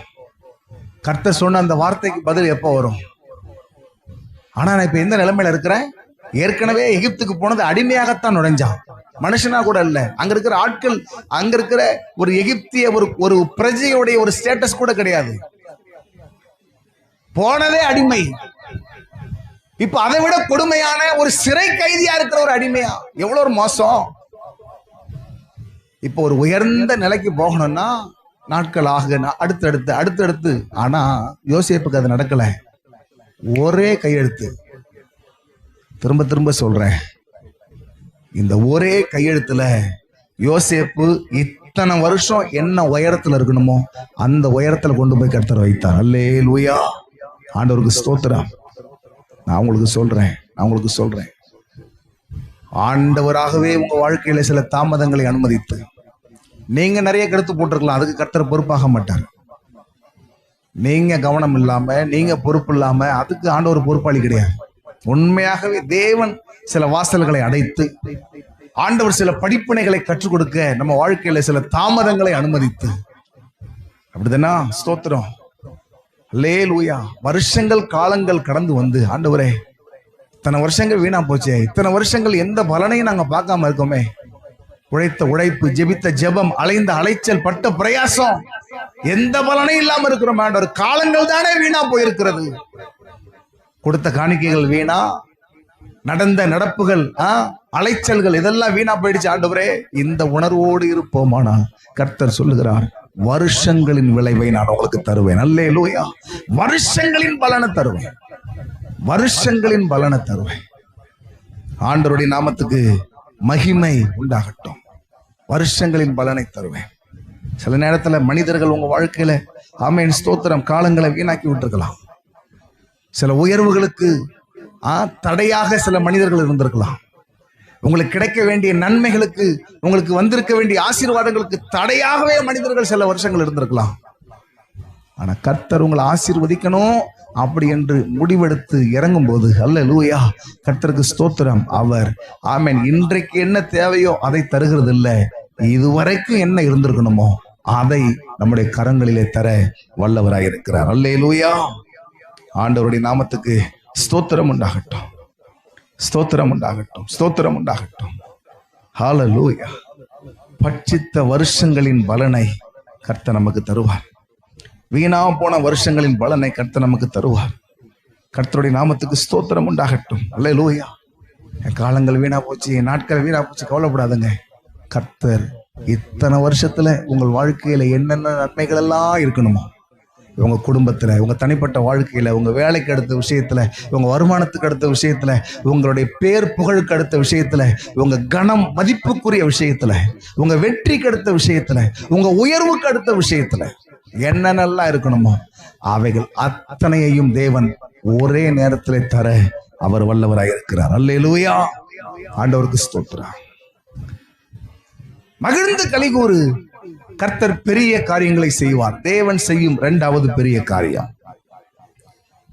கர்த்தர் சொன்ன அந்த வார்த்தைக்கு பதில் எப்போ வரும்? ஆனா நான் இப்ப எந்த நிலைமையில இருக்கிறேன்? ஏற்கனவே எகிப்துக்கு போனது அடிமையாகத்தான் நுழைஞ்சான், மனுஷனா கூட இல்ல. அங்க இருக்கிற ஆட்கள், அங்க இருக்கிற ஒரு எகிப்திய ஒரு பிரஜையுடைய ஒரு ஸ்டேட்டஸ் கூட கிடையாது. போனதே அடிமை. இப்ப அதை விட கொடுமையான ஒரு சிறை கைதியா இருக்கிற ஒரு அடிமையா, எவ்வளவு ஒரு மோசம். இப்ப ஒரு உயர்ந்த நிலைக்கு போகணும்னா நாட்கள் ஆக, அடுத்தடுத்து. ஆனா யோசேப்புக்கு அது நடக்கல. ஒரே கையெழுத்து. திரும்ப திரும்ப சொல்றேன், இந்த ஒரே கையெழுத்துல யோசேப்பு இத்தனை வருஷம் என்ன உயரத்துல இருக்கணுமோ அந்த உயரத்துல கொண்டு போய் கர்த்தர் வைத்தார். அல்லேலூயா, ஆண்டவருக்கு ஸ்தோத்திரம். நான் உங்களுக்கு சொல்றேன், ஆண்டவராகவே உங்க வாழ்க்கையில சில தாமதங்களை அனுமதித்து நீங்க நிறைய கருத்து போட்டிருக்கலாம், அதுக்கு கர்த்தர் பொறுப்பாக மாட்டார். நீங்க கவனம் இல்லாம, நீங்க பொறுப்பு இல்லாம, அதுக்கு ஆண்டவர் பொறுப்பாளி கிடையாது. உண்மையாகவே தேவன் சில வாசல்களை அடைத்து, ஆண்டவர் சில படிப்பினைகளை கற்றுக் கொடுக்க நம்ம வாழ்க்கையில சில தாமதங்களை அனுமதித்து, அப்படிதானா? ஸ்தோத்திரம், அல்லேலூயா. வருஷங்கள் காலங்கள் கடந்து வந்து, ஆண்டவரே இத்தனை வருஷங்கள் வீணா போச்சே, இத்தனை வருஷங்கள் எந்த பலனையும் நாங்க பார்க்காம இருக்கோமே, உழைத்த உழைப்பு, ஜெபித்த ஜெபம், அலைந்த அலைச்சல், பட்ட பிரயாசம், எந்த பலனையும் இல்லாம இருக்கிறோம் ஆண்டவர். காலங்கள் தானே வீணா போயிருக்கிறது. கொடுத்த காணிக்கைகள் வீணா, நடந்த நடப்புகள், அலைச்சல்கள், இதெல்லாம் வீணா போயிடுச்சு ஆண்டவரே. இந்த உணர்வோடு இருப்போமானால் கர்த்தர் சொல்லுகிறார், வருஷங்களின் விளைவை நான் உங்களுக்கு தருவேன். அல்லேலூயா. வருஷங்களின் பலனை தருவேன், வருஷங்களின் பலனை தருவேன். ஆண்டவருடைய நாமத்துக்கு மகிமை உண்டாகட்டும். வருஷங்களின் பலனை தருவேன். சில நேரத்துல மனிதர்கள் உங்க வாழ்க்கையில, ஆமென் ஸ்தோத்திரம், காலங்களை வீணாக்கி விட்டுருக்கலாம். சில உயர்வுகளுக்கு தடையாக சில மனிதர்கள் இருந்திருக்கலாம். உங்களுக்கு கிடைக்க வேண்டிய நன்மைகளுக்கு, உங்களுக்கு வந்திருக்க வேண்டிய ஆசீர்வாதங்களுக்கு தடையாகவே மனிதர்கள் சில வருஷங்கள் இருந்திருக்கலாம். ஆனா கர்த்தர் உங்களை ஆசீர்வதிக்கணும் அப்படி என்று முடிவெடுத்து இறங்கும் போது, அல்லேலூயா, கர்த்தருக்கு ஸ்தோத்திரம், அவர் ஆமென் இன்றைக்கு என்ன தேவையோ அதை தருகிறது இல்லை, இதுவரைக்கும் என்ன இருந்திருக்கணுமோ அதை நம்முடைய கரங்களிலே தர வல்லவராய் இருக்கிறார். அல்லேலூயா. ஆண்டவருடைய நாமத்துக்கு ஸ்தோத்திரம் உண்டாகட்டும், ஸ்தோத்திரம் உண்டாகட்டும், ஸ்தோத்திரம் உண்டாகட்டும். ஹல்லேலூயா. பட்சித்த வருஷங்களின் பலனை கர்த்தர் நமக்கு தருவார். வீணா போன வருஷங்களின் பலனை கர்த்தர் நமக்கு தருவார். கர்த்தருடைய நாமத்துக்கு ஸ்தோத்திரம் உண்டாகட்டும். அல்லேலூயா. என் காலங்கள் வீணா போச்சு, என் நாட்கள் வீணா போச்சு, கவலைப்படாதுங்க. கர்த்தர் இத்தனை வருஷத்துல உங்கள் வாழ்க்கையில என்னென்ன நன்மைகள் எல்லாம் இருக்கணுமோ, உங்க குடும்பத்துல, உங்க தனிப்பட்ட வாழ்க்கையில, உங்க வேலைக்கு அடுத்த விஷயத்துல, உங்க வருமானத்துக்கு அடுத்த விஷயத்துல, உங்களுடைய பேர் புகழுக்கு அடுத்த விஷயத்துல, உங்க கனம் மதிப்புக்குரிய விஷயத்துல, உங்க வெற்றிக்கு அடுத்த விஷயத்துல, உங்க உயர்வுக்கு அடுத்த விஷயத்துல என்னென்னலாம் இருக்கணுமோ அவைகள் அத்தனையையும் தேவன் ஒரே நேரத்தில் தர அவர் வல்லவராய் இருக்கிறார். அல்லேலூயா. ஆண்டவருக்கு ஸ்தோத்திரம். மகிழ்ந்து கலிகூறு. கர்த்தர் பெரிய காரியங்களை செய்வார். தேவன் செய்யும் இரண்டாவது பெரிய காரியம்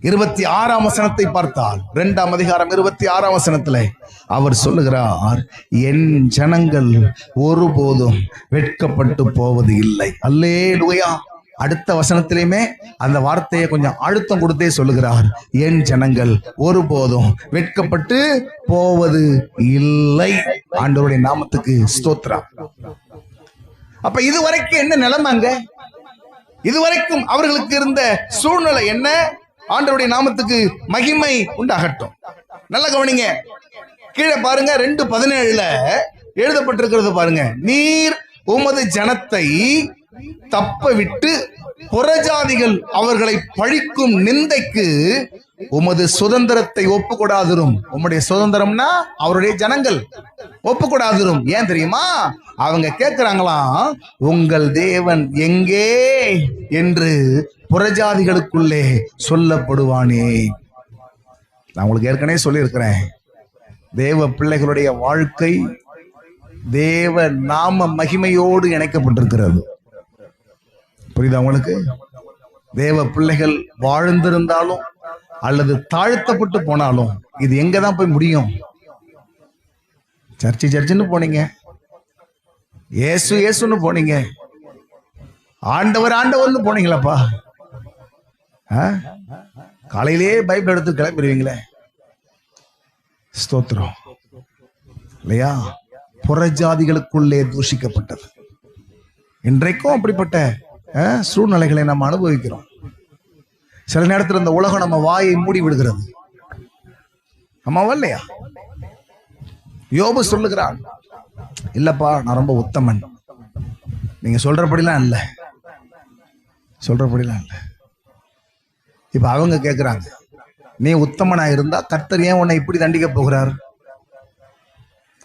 26ஆம் வசனத்தை பார்த்தால், 2ஆம் அதிகாரம் 26ஆம் வசனத்திலே அவர் சொல்லுகிறார், என் ஜனங்கள் ஒருபோதும் வெட்கப்பட்டு போவது இல்லை. அல்லேலூயா. அடுத்த வசனத்திலேயுமே அந்த வார்த்தையை கொஞ்சம் அழுத்தம் கொடுத்தே சொல்லுகிறார், என் ஜனங்கள் ஒருபோதும் வெட்கப்பட்டு போவது இல்லை. ஆண்டவருடைய நாமத்துக்கு ஸ்தோத்திரம். அப்ப இதுவரைக்கும் என்ன நிலைமைங்க? இதுவரைக்கும் அவர்களுக்கு இருந்த சூழ்நிலை என்ன? ஆண்டவருடைய நாமத்துக்கு மகிமை உண்டாகட்டும். நல்ல கவனிங்க, கீழே பாருங்க, 2:17 எழுதப்பட்டிருக்கிறது பாருங்க. நீர் உமது ஜனத்தை தப்ப விட்டு புறஜாதிகள் அவர்களை பழிக்கும் நிந்தைக்கு உமது சுதந்திரத்தை ஒப்புக்கொடாதிரும். உம்முடைய சுதந்திரம்னா அவருடைய ஜனங்கள் ஒப்புக்கொடாதிரும். ஏன் தெரியுமா? அவங்க கேட்கிறாங்களாம், உங்கள் தேவன் எங்கே என்று புறஜாதிகளுக்குள்ளே சொல்லப்படுவானே. நான் உங்களுக்கு ஏற்கனவே சொல்லியிருக்கிறேன், தேவ பிள்ளைகளுடைய வாழ்க்கை தேவ நாம மகிமையோடு இணைக்கப்பட்டிருக்கிறது. புரியுதா உங்களுக்கு? தேவ பிள்ளைகள் வாழ்ந்திருந்தாலும் அல்லது தாழ்த்தப்பட்டு போனாலும் இது எங்கதான் போய் முடியும்? சர்ச்சுன்னு போனீங்க, இயேசுன்னு போனீங்க, ஆண்டவர்னு போனீங்களாப்பா, காலையிலே பைபிள் எடுத்து கிளம்பிடுவீங்களே. ஸ்தோத்திரம் இல்லையா? புறஜாதிகளுக்குள்ளே தூஷிக்கப்பட்டது. இன்றைக்கும் அப்படிப்பட்ட சூழ்நிலைகளை நம்ம அனுபவிக்கிறோம். சில நேரத்தில் இந்த உலகம் நம்ம வாயை மூடி விடுகிறது. ஆமாவா இல்லையா? யோபு சொல்லுகிறான், இல்லப்பா நான் ரொம்ப உத்தமன், நீங்க சொல்றபடிலாம் இல்லை, சொல்றபடிலாம் இல்லை. இப்ப அவங்க கேட்கிறாங்க, நீ உத்தமனா இருந்தா கர்த்தர் ஏன் உன்னை இப்படி தண்டிக்க போகிறார்?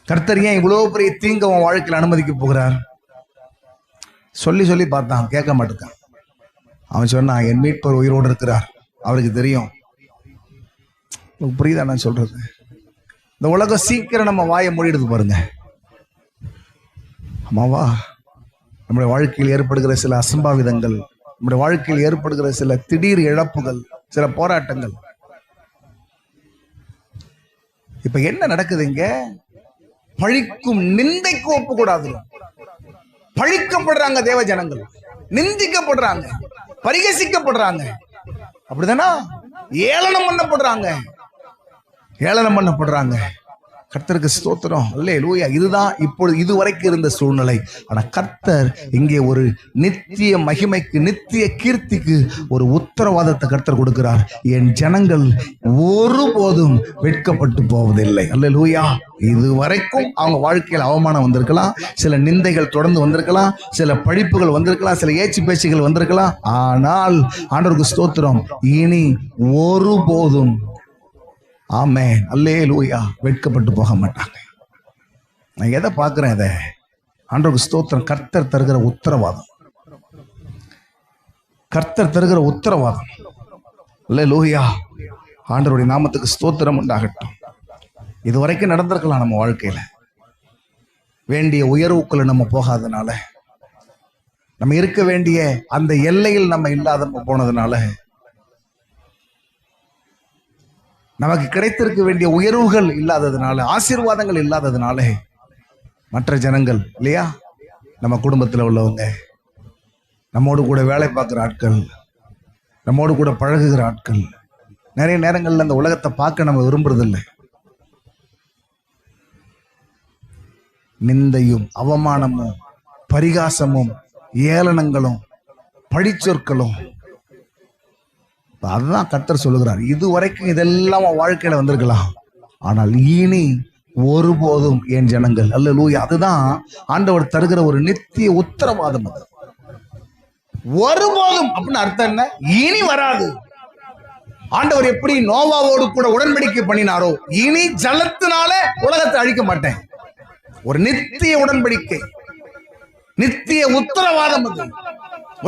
கர்த்தர் ஏன் இவ்வளவு பெரிய தீங்க உன் வாழ்க்கையில் அனுமதிக்க போகிறார்? சொல்லி சொல்லி பார்த்தான், கேட்க மாட்டேங்கான். அவன் சொன்னான், என் மீட்பர் உயிரோடு இருக்கிறார், அவருக்கு தெரியும். புரியுதா நான் சொல்றது? இந்த உலகம் சீக்கிரம் நம்ம வாயை மூடிடுது பாருங்க. ஆமாவா? நம்முடைய வாழ்க்கையில் ஏற்படுகிற சில அசம்பாவிதங்கள், நம்முடைய வாழ்க்கையில் ஏற்படுகிற சில திடீர் இழப்புகள், சில போராட்டங்கள். இப்ப என்ன நடக்குது இங்க? பழிக்கும் நிந்தைக்கு ஒப்பு கூடாது. பழிக்கப்படுறாங்க தேவ ஜனங்கள், நிந்திக்கப்படுறாங்க, பரிகசிக்கப்படுறாங்க, அப்படிதானா? ஏளனம் பண்ணப்படுறாங்க, ஏளனம் பண்ணப்படுறாங்க. கர்த்தருக்கு ஸ்தோத்திரம், அல்லேலூயா. இதுதான் இப்பொழுது இதுவரைக்கும் இருந்த சூழ்நிலை. ஆனா கர்த்தர் இங்கே ஒரு நித்திய மகிமைக்கு, நித்திய கீர்த்திக்கு ஒரு உத்தரவாதத்தை கர்த்தர் கொடுக்கிறார். என் ஜனங்கள் ஒருபோதும் வெட்கப்பட்டு போவதில்லை. அல்லேலூயா. இதுவரைக்கும் அவங்க வாழ்க்கையில் அவமானம் வந்திருக்கலாம், சில நிந்தைகள் தொடர்ந்து வந்திருக்கலாம், சில பழிப்புகள் வந்திருக்கலாம், சில ஏச்சு பேச்சுகள் வந்திருக்கலாம். ஆனால் ஆண்டவருக்கு ஸ்தோத்திரம், இனி ஒருபோதும், ஆமென், அல்லேலூயா, வெட்கப்பட்டு போக மாட்டாங்க. நான் எதை பார்க்கிறேன்? இதை ஆண்டவருக்கு ஸ்தோத்திரம், கர்த்தர் தருகிற உத்தரவாதம், கர்த்தர் தருகிற உத்தரவாதம். அல்லேலூயா. ஆண்டவருடைய நாமத்துக்கு ஸ்தோத்திரம் உண்டாகட்டும். இதுவரைக்கும் நடந்திருக்கலாம் நம்ம வாழ்க்கையில, வேண்டிய உயர்வுக்குள்ள நம்ம போகாதனால, நம்ம இருக்க வேண்டிய அந்த எல்லையில் நம்ம இல்லாத போனதுனால, நமக்கு கிடைத்திருக்க வேண்டிய உயர்வுகள் இல்லாததுனால, ஆசீர்வாதங்கள் இல்லாததுனால, மற்ற ஜனங்கள் இல்லையா, நம்ம குடும்பத்தில் உள்ளவங்க, நம்மோடு கூட வேலை பார்க்குற ஆட்கள், நம்மோடு கூட பழகுகிற ஆட்கள், நிறைய நேரங்களில் அந்த உலகத்தை பார்க்க நம்ம விரும்புறதில்லை. நிந்தையும் அவமானமும் பரிகாசமும் ஏளனங்களும் பழிச்சொற்களும். அதுதான் கர்த்தர் சொல்லுகிறார், இதுவரைக்கும் இதெல்லாம் வாழ்க்கையில வந்திருக்கலாம், ஆனால் இனி ஒருபோதும் என் ஜனங்கள், அல்லேலூயா. அதுதான் ஆண்டவர் தருகிற ஒரு நித்திய உத்தரவாதம். அது ஒருபோதும் அப்படின்னு அர்த்தம் என்ன? இனி வராது. ஆண்டவர் எப்படி நோவாவோடு கூட உடன்படிக்கை பண்ணினாரோ, இனி ஜலத்தினால உலகத்தை அழிக்க மாட்டேன். ஒரு நித்திய உடன்படிக்கை, நித்திய உத்தரவாதம். அது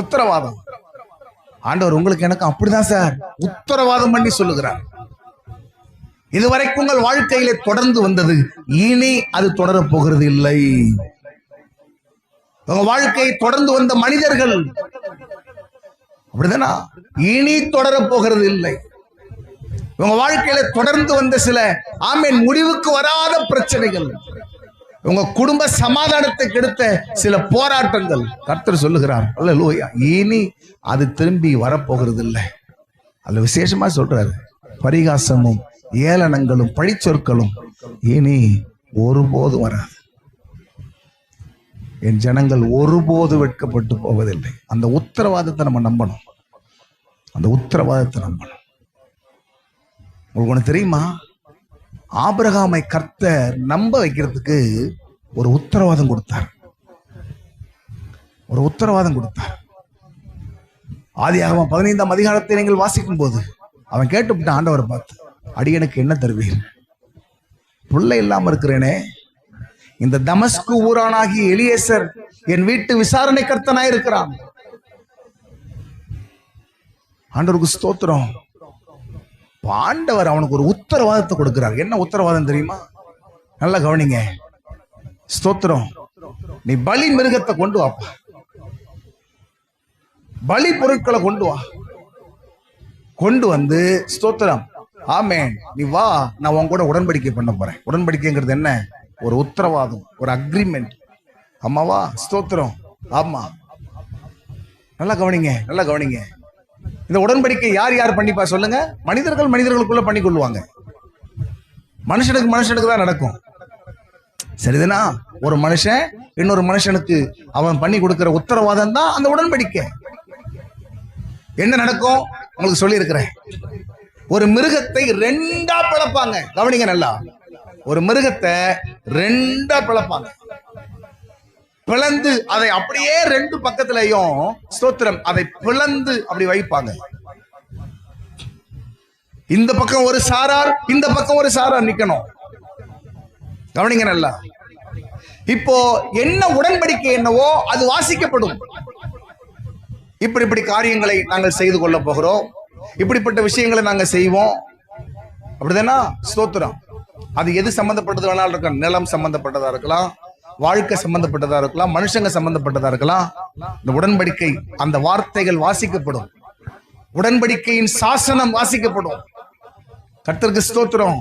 உத்தரவாதம். ஆண்டவர் உங்களுக்கு எனக்கு அப்படிதான் சார் உத்தரவாதம் பண்ணி சொல்லுகிறார். இதுவரைக்கும் உங்கள் வாழ்க்கையிலே தொடர்ந்து வந்தது, இனி அது தொடரப் போகிறது இல்லை. உங்க வாழ்க்கையை தொடர்ந்து வந்த மனிதர்கள், அப்படிதானா, இனி தொடரப் போகிறது இல்லை. உங்க வாழ்க்கையில தொடர்ந்து வந்த சில ஆமென் முடிவுக்கு வராத பிரச்சனைகள், உங்க குடும்ப சமாதானத்தை கெடுத்த சில போராட்டங்கள், கர்த்தர் சொல்லுகிறார், அல்லேலூயா, இனி அது திரும்பி வரப்போகிறது இல்லை. அதுல விசேஷமா சொல்றாரு, பரிகாசமும் ஏளனங்களும் பழிச்சொற்களும் இனி ஒருபோது வராது. என் ஜனங்கள் ஒருபோது வெட்கப்பட்டு போவதில்லை. அந்த உத்தரவாதத்தை நம்ம நம்பணும், அந்த உத்தரவாதத்தை நம்பணும். உங்களுக்கு ஒண்ணு தெரியுமா? ஆபிரகாமை கர்த்தர் நம்ப வைக்கிறதுக்கு ஒரு உத்தரவாதம் கொடுத்தார், ஒரு உத்தரவாதம் கொடுத்தார். ஆதியாகமம் 15ஆம் அதிகாரத்தை நீங்கள் வாசிக்கும் போது அவன் கேட்டுவிட்ட ஆண்டவரை பார்த்து, அடியனுக்கு என்ன தருவீர்? பிள்ளை இல்லாம இருக்கிறேனே, இந்த தமஸ்கு ஊரானாகி எலியேசர் என் வீட்டு விசாரணை கர்த்தனாய் இருக்கிறான். ஆண்டவருக்கு ஸ்தோத்திரம். ஆண்டவர் அவனுக்கு ஒரு உத்தரவாதத்தை கொடுக்கிறார். என்ன உத்தரவாதம் தெரியுமா? நல்லா கவனிங்க. ஸ்தோத்திரம். நீ பலி மிருகத்தை கொண்டு வாப்பா, பலி பொருட்களை கொண்டு வா, கொண்டு வந்து ஸ்தோத்திரம், ஆமென், நீ வா, நான் உன் கூட உடன்படிக்கை பண்ண போறேன். உடன்படிக்கைங்கிறது என்ன? ஒரு உத்தரவாதம், ஒரு அக்ரிமெண்ட். அம்மாவா, ஸ்தோத்திரம். ஆமா, நல்லா கவனிங்க, நல்லா கவனிங்க. இந்த உடன்படிக்கை யார் யார் பண்ணிப்பா சொல்லுங்க? மனிதர்கள் மனிதர்களுக்குள்ள பண்ணி கொள்வாங்க. மனுஷனுக்கு மனுஷனுக்கு தான் நடக்கும். சரிதானா? ஒரு மனுஷன் இன்னொரு மனுஷனுக்கு அவன் பண்ணி கொடுக்கிற உத்தரவாதம் தான் அந்த உடன்படிக்கை. என்ன நடக்கும் உங்களுக்கு சொல்லி இருக்கிறேன். ஒரு மிருகத்தை ரெண்டா பிளப்பாங்க. கவனிங்க நல்லா. ஒரு மிருகத்தை ரெண்டா பிளப்பாங்க. பிளந்து அதை அப்படியே ரெண்டு பக்கத்திலையும் ஸ்தோத்திரம் அதை பிளந்து அப்படி வைப்பாங்க. இந்த பக்கம் ஒரு சாரார், இந்த பக்கம் ஒரு சாரார் நிக்கணும். கவனிங்க நல்லா. இப்போ என்ன உடன்படிக்கை என்னவோ அது வாசிக்கப்படும். இப்படி காரியங்களை நாங்கள் செய்து கொள்ள போகிறோம், இப்படிப்பட்ட விஷயங்களை நாங்கள் செய்வோம், அப்படிதானா? ஸ்தோத்திரம். அது எது சம்பந்தப்பட்டது வேணாலும் இருக்கலாம். நிலம் சம்பந்தப்பட்டதா இருக்கலாம், வாழ்க்கை சம்பந்தப்பட்டதா இருக்கலாம், மனுஷங்க சம்பந்தப்பட்டதா இருக்கலாம். இந்த உடன்படிக்கை அந்த வார்த்தைகள் வாசிக்கப்படும். உடன்படிக்கையின் சாசனம் வாசிக்கப்படும். கர்த்தருக்கு ஸ்தோத்திரம்.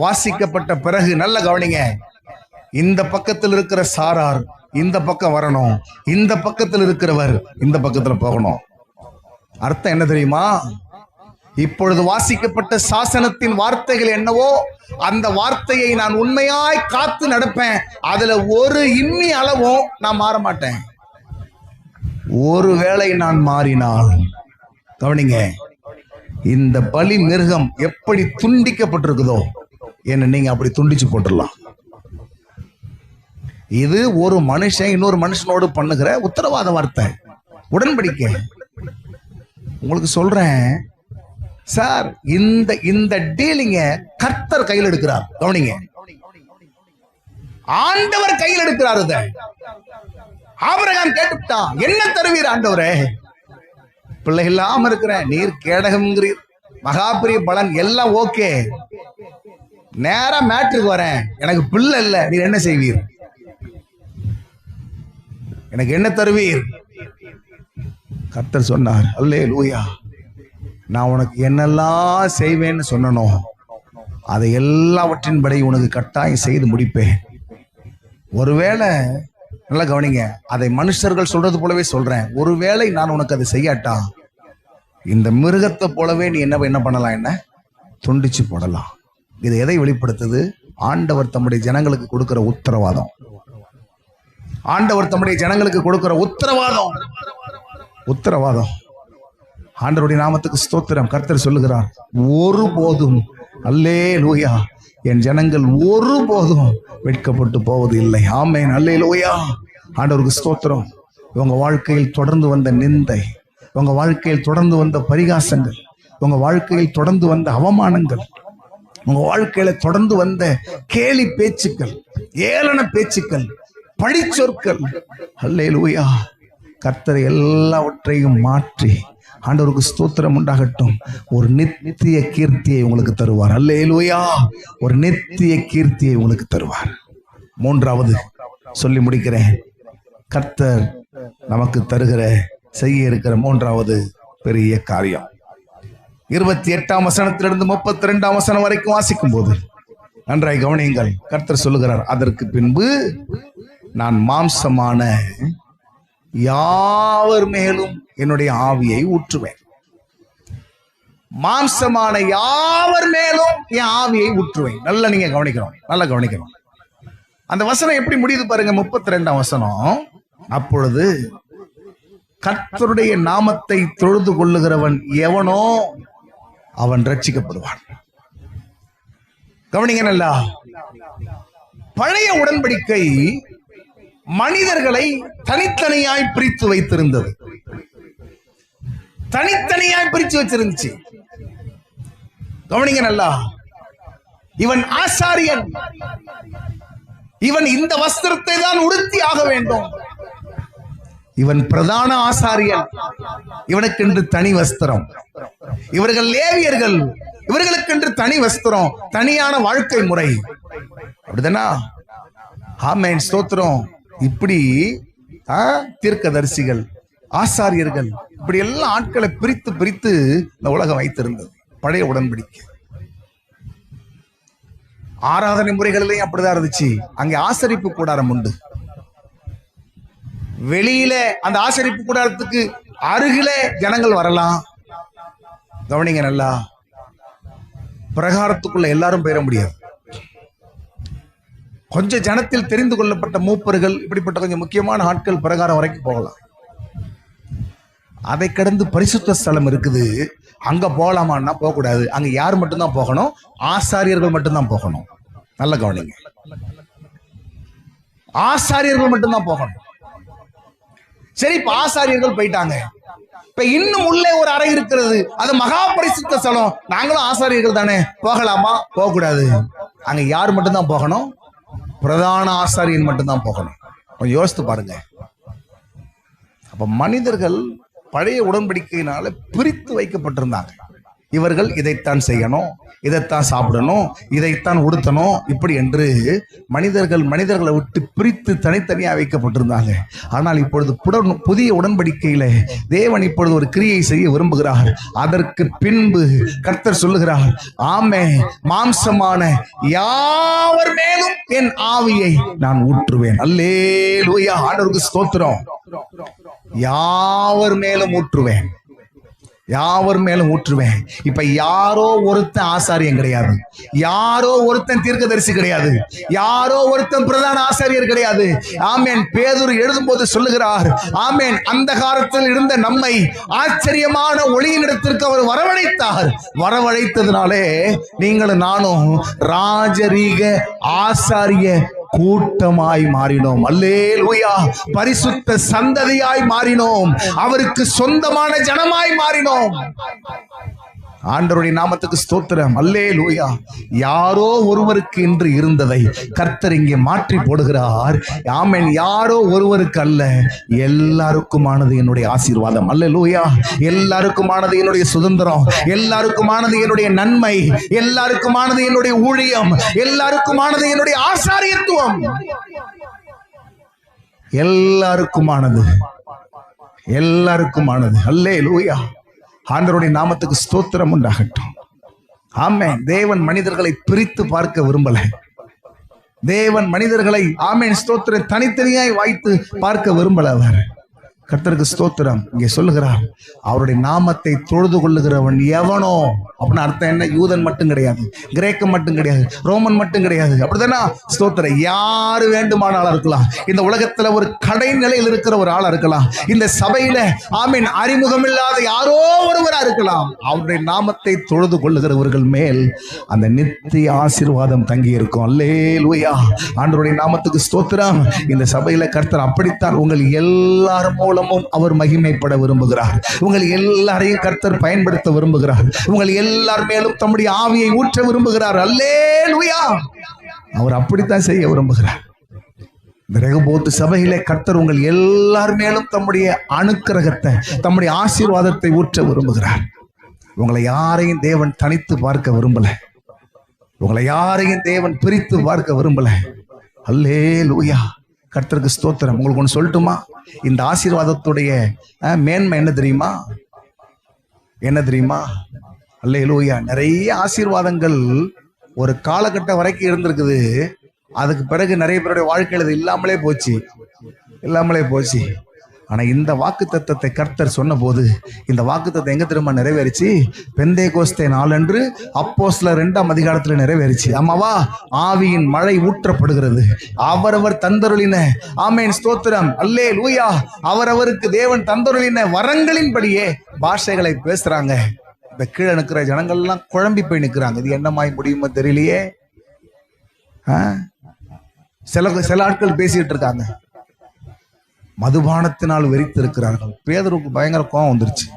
வாசிக்கப்பட்ட பிறகு நல்ல கவனிங்க. இந்த பக்கத்தில் இருக்கிற சாரார் இந்த பக்கம் வரணும், இந்த பக்கத்தில் இருக்கிறவர் இந்த பக்கத்துல போகணும். அர்த்தம் என்ன தெரியுமா? இப்பொழுது வாசிக்கப்பட்ட சாசனத்தின் வார்த்தைகள் என்னவோ அந்த வார்த்தையை நான் உண்மையாய் காத்து நடப்பேன். அதுல ஒரு இம்மி அளவும் நான் மாற மாட்டேன். ஒருவேளை நான் மாறினால், கவனிங்க, இந்த பலி மிருகம் எப்படி துண்டிக்கப்பட்டிருக்குதோ என்ன நீங்க அப்படி துண்டிச்சு போட்டுடலாம். இது ஒரு மனுஷன் இன்னொரு மனுஷனோடு பண்ணுகிற உத்தரவாத வார்த்தை, உடன்படிக்கை. உங்களுக்கு சொல்றேன் சார், இந்த டீலிங்க கர்த்தர் கையில் எடுக்கிறார். கவனிங்க, ஆண்டவர் கையில் எடுக்கிறார். ஆபிரகாம் கேட்டுட்டான், என்ன தருவீர் ஆண்டவரே? பிள்ளை இல்லாம இருக்கிறேன், நீர் கேடகம்ங்கிறீர், மகாபிரிய பலன் எல்லாம் ஓகே, நேரா மேட்ருக்கு வரேன், எனக்கு பிள்ளை இல்ல, நீர் என்ன செய்வீர்? எனக்கு என்ன தருவீர்? கர்த்தர் சொன்னார், அல்லேலூயா, நான் உனக்கு என்னெல்லாம் செய்வேன்னு சொன்னனோ அதை எல்லாவற்றின்படி உனக்கு கட்டாயம் செய்து முடிப்பேன். ஒருவேளை நல்லா கவனிங்க, அதை மனுஷர்கள் சொல்றது போலவே சொல்றேன், ஒருவேளை நான் உனக்கு அதை செய்யாட்டா இந்த மிருகத்தை போலவே நீ என்ன பண்ணலாம், என்ன துண்டிச்சு போடலாம். இது எதை வெளிப்படுத்துது? ஆண்டவர் தம்முடைய ஜனங்களுக்கு கொடுக்கிற உத்தரவாதம். ஆண்டவர் தம்முடைய ஜனங்களுக்கு கொடுக்கிற உத்தரவாதம். ஆண்டவருடைய நாமத்துக்கு ஸ்தோத்திரம். கர்த்தர் சொல்லுகிறார், ஒருபோதும், அல்லேலூயா, என் ஜனங்கள் ஒருபோதும் வெட்கப்பட்டு போவது இல்லை. ஆமென், அல்லேலூயா. ஆண்டவருக்கு ஸ்தோத்திரம். உங்க வாழ்க்கையில் தொடர்ந்து வந்த நிந்தை, உங்க வாழ்க்கையில் தொடர்ந்து வந்த பரிகாசங்கள், உங்க வாழ்க்கையில் தொடர்ந்து வந்த அவமானங்கள், உங்க வாழ்க்கையில தொடர்ந்து வந்த கேலி பேச்சுக்கள், ஏளன பேச்சுக்கள், பழிச்சொற்கள், அல்லேலூயா, கர்த்தர் எல்லாவற்றையும் மாற்றி, ஆண்டவருக்கு ஸ்தோத்திரம் உண்டாகட்டும், ஒரு நித்திய கீர்த்தியை உங்களுக்கு தருவார். அல்லேலூயா, ஒரு நித்திய கீர்த்தியை உங்களுக்கு தருவார். மூன்றாவது சொல்லி முடிக்கிறேன். கர்த்தர் நமக்கு தருகிற செய்ய இருக்கிற மூன்றாவது பெரிய காரியம் 28ஆம் வசனத்திலிருந்து 32ஆம் வசனம் வரைக்கும் வாசிக்கும் போது நன்றாய் கவனியுங்கள். கர்த்தர் சொல்லுகிறார், அதற்கு பின்பு நான் மாம்சமான யாவர் மேலும் என்னுடைய ஆவியை ஊற்றுவேன். மாம்சமான யாவர் மேலும் என் ஆவியை ஊற்றுவேன். நல்லா நீங்க கவனிக்கணும், நல்லா கவனிக்கணும். அந்த வசனம் எப்படி முடியுது பாருங்க, 32ஆம் வசனம். அப்பொழுது கர்த்தருடைய நாமத்தை தொழுது கொள்ளுகிறவன் எவனோ அவன் ரட்சிக்கப்படுவான். கவனிங்க நல்லா. பழைய உடன்படிக்கை மனிதர்களை தனித்தனியாய் பிரித்து வைத்திருந்தது, தனித்தனியாய் பிரித்து வச்சிருந்துச்சு. கவனிங்க நல்லா. இவன் ஆசாரியன், இவன் இந்த வஸ்திரத்தை தான் உடுத்தி ஆக வேண்டும். இவன் பிரதான ஆசாரியன், இவனுக்கென்று தனி வஸ்திரம். இவர்கள் லேவியர்கள், இவர்களுக்கென்று தனி வஸ்திரம், தனியான வாழ்க்கை முறை. அப்படிதானா? ஆமென், ஸ்தோத்திரம். இப்படி தீர்க்கதரிசிகள், ஆசாரியர்கள், இப்படி எல்லாம் ஆட்களை பிரித்து பிரித்து இந்த உலகம் வைத்திருந்தது. பழைய உடன்படிக்கை ஆராதனை முறைகளிலேயும் அப்படிதான் இருந்துச்சு. அங்கே ஆசரிப்பு கூடாரம் உண்டு. வெளியில அந்த ஆசரிப்பு கூடாரத்துக்கு அருகிலே ஜனங்கள் வரலாம், கவனிங்க நல்லா, பிரகாரத்துக்குள்ள எல்லாரும் போயிட முடியாது. கொஞ்சம் ஜனத்தில் தெரிந்து கொள்ளப்பட்ட மூப்பர்கள், இப்படிப்பட்ட கொஞ்சம் முக்கியமான ஆட்கள் பிரகாரம் வரைக்கும் போகலாம். அதை கடந்து பரிசுத்த ஸ்தலம் இருக்குது, அங்க போகலாமான்னா போகக்கூடாது. அங்க யார் மட்டும்தான் போகணும்? ஆசாரியர்கள் மட்டும்தான் போகணும். நல்ல கவனிங்க, ஆசாரியர்கள் மட்டும்தான் போகணும். சரி, இப்ப ஆசாரியர்கள் போயிட்டாங்க. இப்ப இன்னும் உள்ளே ஒரு அறை இருக்கிறது, அது மகா பரிசுத்த ஸ்தலம். நாங்களும் ஆசாரியர்கள் தானே, போகலாமா? போகக்கூடாது. அங்க யார் மட்டும்தான் போகணும்? பிரதான ஆசாரியன் மட்டும்தான் போகணும். யோசித்து பாருங்க. அப்ப மனிதர்கள் பழைய உடன்படிக்கையினால பிரித்து வைக்கப்பட்டிருந்தாங்க. இவர்கள் இதைத்தான் செய்யணும், இதைத்தான் சாப்பிடணும், இதைத்தான் உடுத்தணும், இப்படி என்று மனிதர்களை விட்டு பிரித்து தனித்தனியா வைக்கப்பட்டிருந்தாங்க. ஆனால் இப்பொழுது புதிய உடன்படிக்கையில தேவன் இப்பொழுது ஒரு கிரியை செய்ய விரும்புகிறார். அதற்கு பின்பு கர்த்தர் சொல்லுகிறார், ஆமே, மாம்சமான யாவர் மேலும் என் ஆவியை நான் ஊற்றுவேன். அல்லேலூயா, ஆண்டவருக்கு ஸ்தோத்திரம். யாவர் மேலும் ஊற்றுவேன், யாவர் மேலும் ஊற்றுவேன். இப்ப யாரோ ஒருத்தன் ஆசாரியன் கிடையாது, யாரோ ஒருத்தன் தீர்க்கதரிசி கிடையாது, யாரோ ஒருத்தன் பிரதான ஆசாரியர் கிடையாது. ஆமேன். பேதுரு எழுதும்போது சொல்லுகிறார், ஆமேன், அந்த காலத்தில் இருந்த நம்மை ஆச்சரியமான ஒளியினிடத்திற்கு அவர் வரவழைத்தார். வரவழைத்ததுனாலே நீங்களும் நானும் ராஜரீக ஆசாரிய கூட்டமாய் மாறினோம். அல்லேலூயா, பரிசுத்த சந்ததியாய் மாறினோம், அவருக்கு சொந்தமான ஜனமாய் மாறினோம். ஆண்டவருடைய நாமத்துக்கு ஸ்தோத்திரம். அல்லேலூயா. யாரோ ஒருவருக்கு இன்று இருந்ததை கர்த்தர் இங்கே மாற்றி போடுகிறார். ஆமென். யாரோ ஒருவருக்கு அல்ல, எல்லாருக்குமானது என்னுடைய ஆசீர்வாதம். அல்லேலூயா. எல்லாருக்குமானது என்னுடைய சுதந்திரம், எல்லாருக்குமானது என்னுடைய நன்மை, எல்லாருக்குமானது என்னுடைய ஊழியம், எல்லாருக்குமானது என்னுடைய ஆசாரியத்துவம், எல்லாருக்குமானது, எல்லாருக்குமானது. அல்லேலூயா. ஆண்டவருடைய நாமத்துக்கு ஸ்தோத்திரம் உண்டாகட்டும். ஆமென். தேவன் மனிதர்களை பிரித்து பார்க்க விரும்பல. தேவன் மனிதர்களை, ஆமென், ஸ்தோத்திரம், தனித்தனியாய் வைத்து பார்க்க விரும்பல. அவர் கர்த்தருக்கு ஸ்தோத்திரம். இங்கே சொல்லுகிறார், அவருடைய நாமத்தை தொழுது கொள்ளுகிறவன் எவனோ, அப்படின்னு அர்த்தம் என்ன? யூதன் மட்டும் கிடையாது, கிரேக்கம் மட்டும் கிடையாது, ரோமன் மட்டும் கிடையாது. அப்படித்தானா? ஸ்தோத்திரம். யாரு வேண்டுமானாலும் இருக்கலாம். இந்த உலகத்துல ஒரு கடைநிலையில் இருக்கிற ஒரு ஆளா இருக்கலாம். இந்த சபையில, ஆமீன், அறிமுகம் இல்லாத யாரோ ஒருவரா இருக்கலாம். அவருடைய நாமத்தை தொழுது கொள்ளுகிறவர்கள் மேல் அந்த நித்திய ஆசீர்வாதம் தங்கி இருக்கும். அல்லேலூயா. ஆண்டவருடைய நாமத்துக்கு ஸ்தோத்திரம். இந்த சபையில கர்த்தர் அப்படித்தான் உங்கள் எல்லாரும் மூலமும் அவர் மகிமைப்பட விரும்புகிறார். உங்கள் எல்லாரையும் கர்த்தர் பயன்படுத்த விரும்புகிறார். உங்கள் எல்லார் மேலும் தம்முடைய ஆவியை ஊற்ற விரும்புகிறார். அல்லேலூயா. அவர் அப்படித்தான் செய்ய விரும்புகிறார். இந்த ரெகோபோத் சபையிலே கர்த்தர் உங்கள் எல்லார் மேலும் தம்முடைய அனுக்கிரகத்தை, தம்முடைய ஆசீர்வாதத்தை ஊற்ற விரும்புகிறார். உங்களை யாரையும் தேவன் தனித்து பார்க்க விரும்பல. உங்களை யாரையும் தேவன் பிரித்து பார்க்க விரும்பல. அல்லேலூயா. கர்த்தருக்கு ஸ்தோத்திரம். உங்களுக்கு ஒன்று சொல்லட்டுமா? இந்த ஆசீர்வாதத்துடைய மேன்மை என்ன தெரியுமா? என்ன தெரியுமா? அல்லேலூயா. நிறைய ஆசீர்வாதங்கள் ஒரு காலகட்டம் வரைக்கும் இருந்திருக்குது. அதுக்கு பிறகு நிறைய பேருடைய வாழ்க்கையில் இது இல்லாமலே போச்சு. ஆனா இந்த வாக்கு தத்தத்தை கர்த்தர் சொன்ன போது, இந்த வாக்கு தத்தம் எங்க திரும்ப நிறைவேறிச்சு? பெந்தேகோஸ்தே நாளன்று அப்போஸ்தலர் 2ஆம் அதிகாரத்துல நிறைவேறிச்சு. ஆமாவா? ஆவியின் மழை ஊற்றப்படுகிறது. அவரவர் தந்தருளின, ஆமென், ஸ்தோத்திரம், அல்லேலூயா, அவரவருக்கு தேவன் தந்தருளின வரங்களின்படியே பாஷைகளை பேசுறாங்க. இந்த கீழே நிற்கிற ஜனங்கள்லாம் குழம்பி போய் நிற்கிறாங்க. இது என்னமாய் முடியுமோ தெரியலையே. சில ஆட்கள் பேசிட்டு இருக்காங்க, மதுபானத்தினால் வெறித்திருக்கிறார்கள். பேதுருக்கு பயங்கர கோபம் வந்துருச்சு.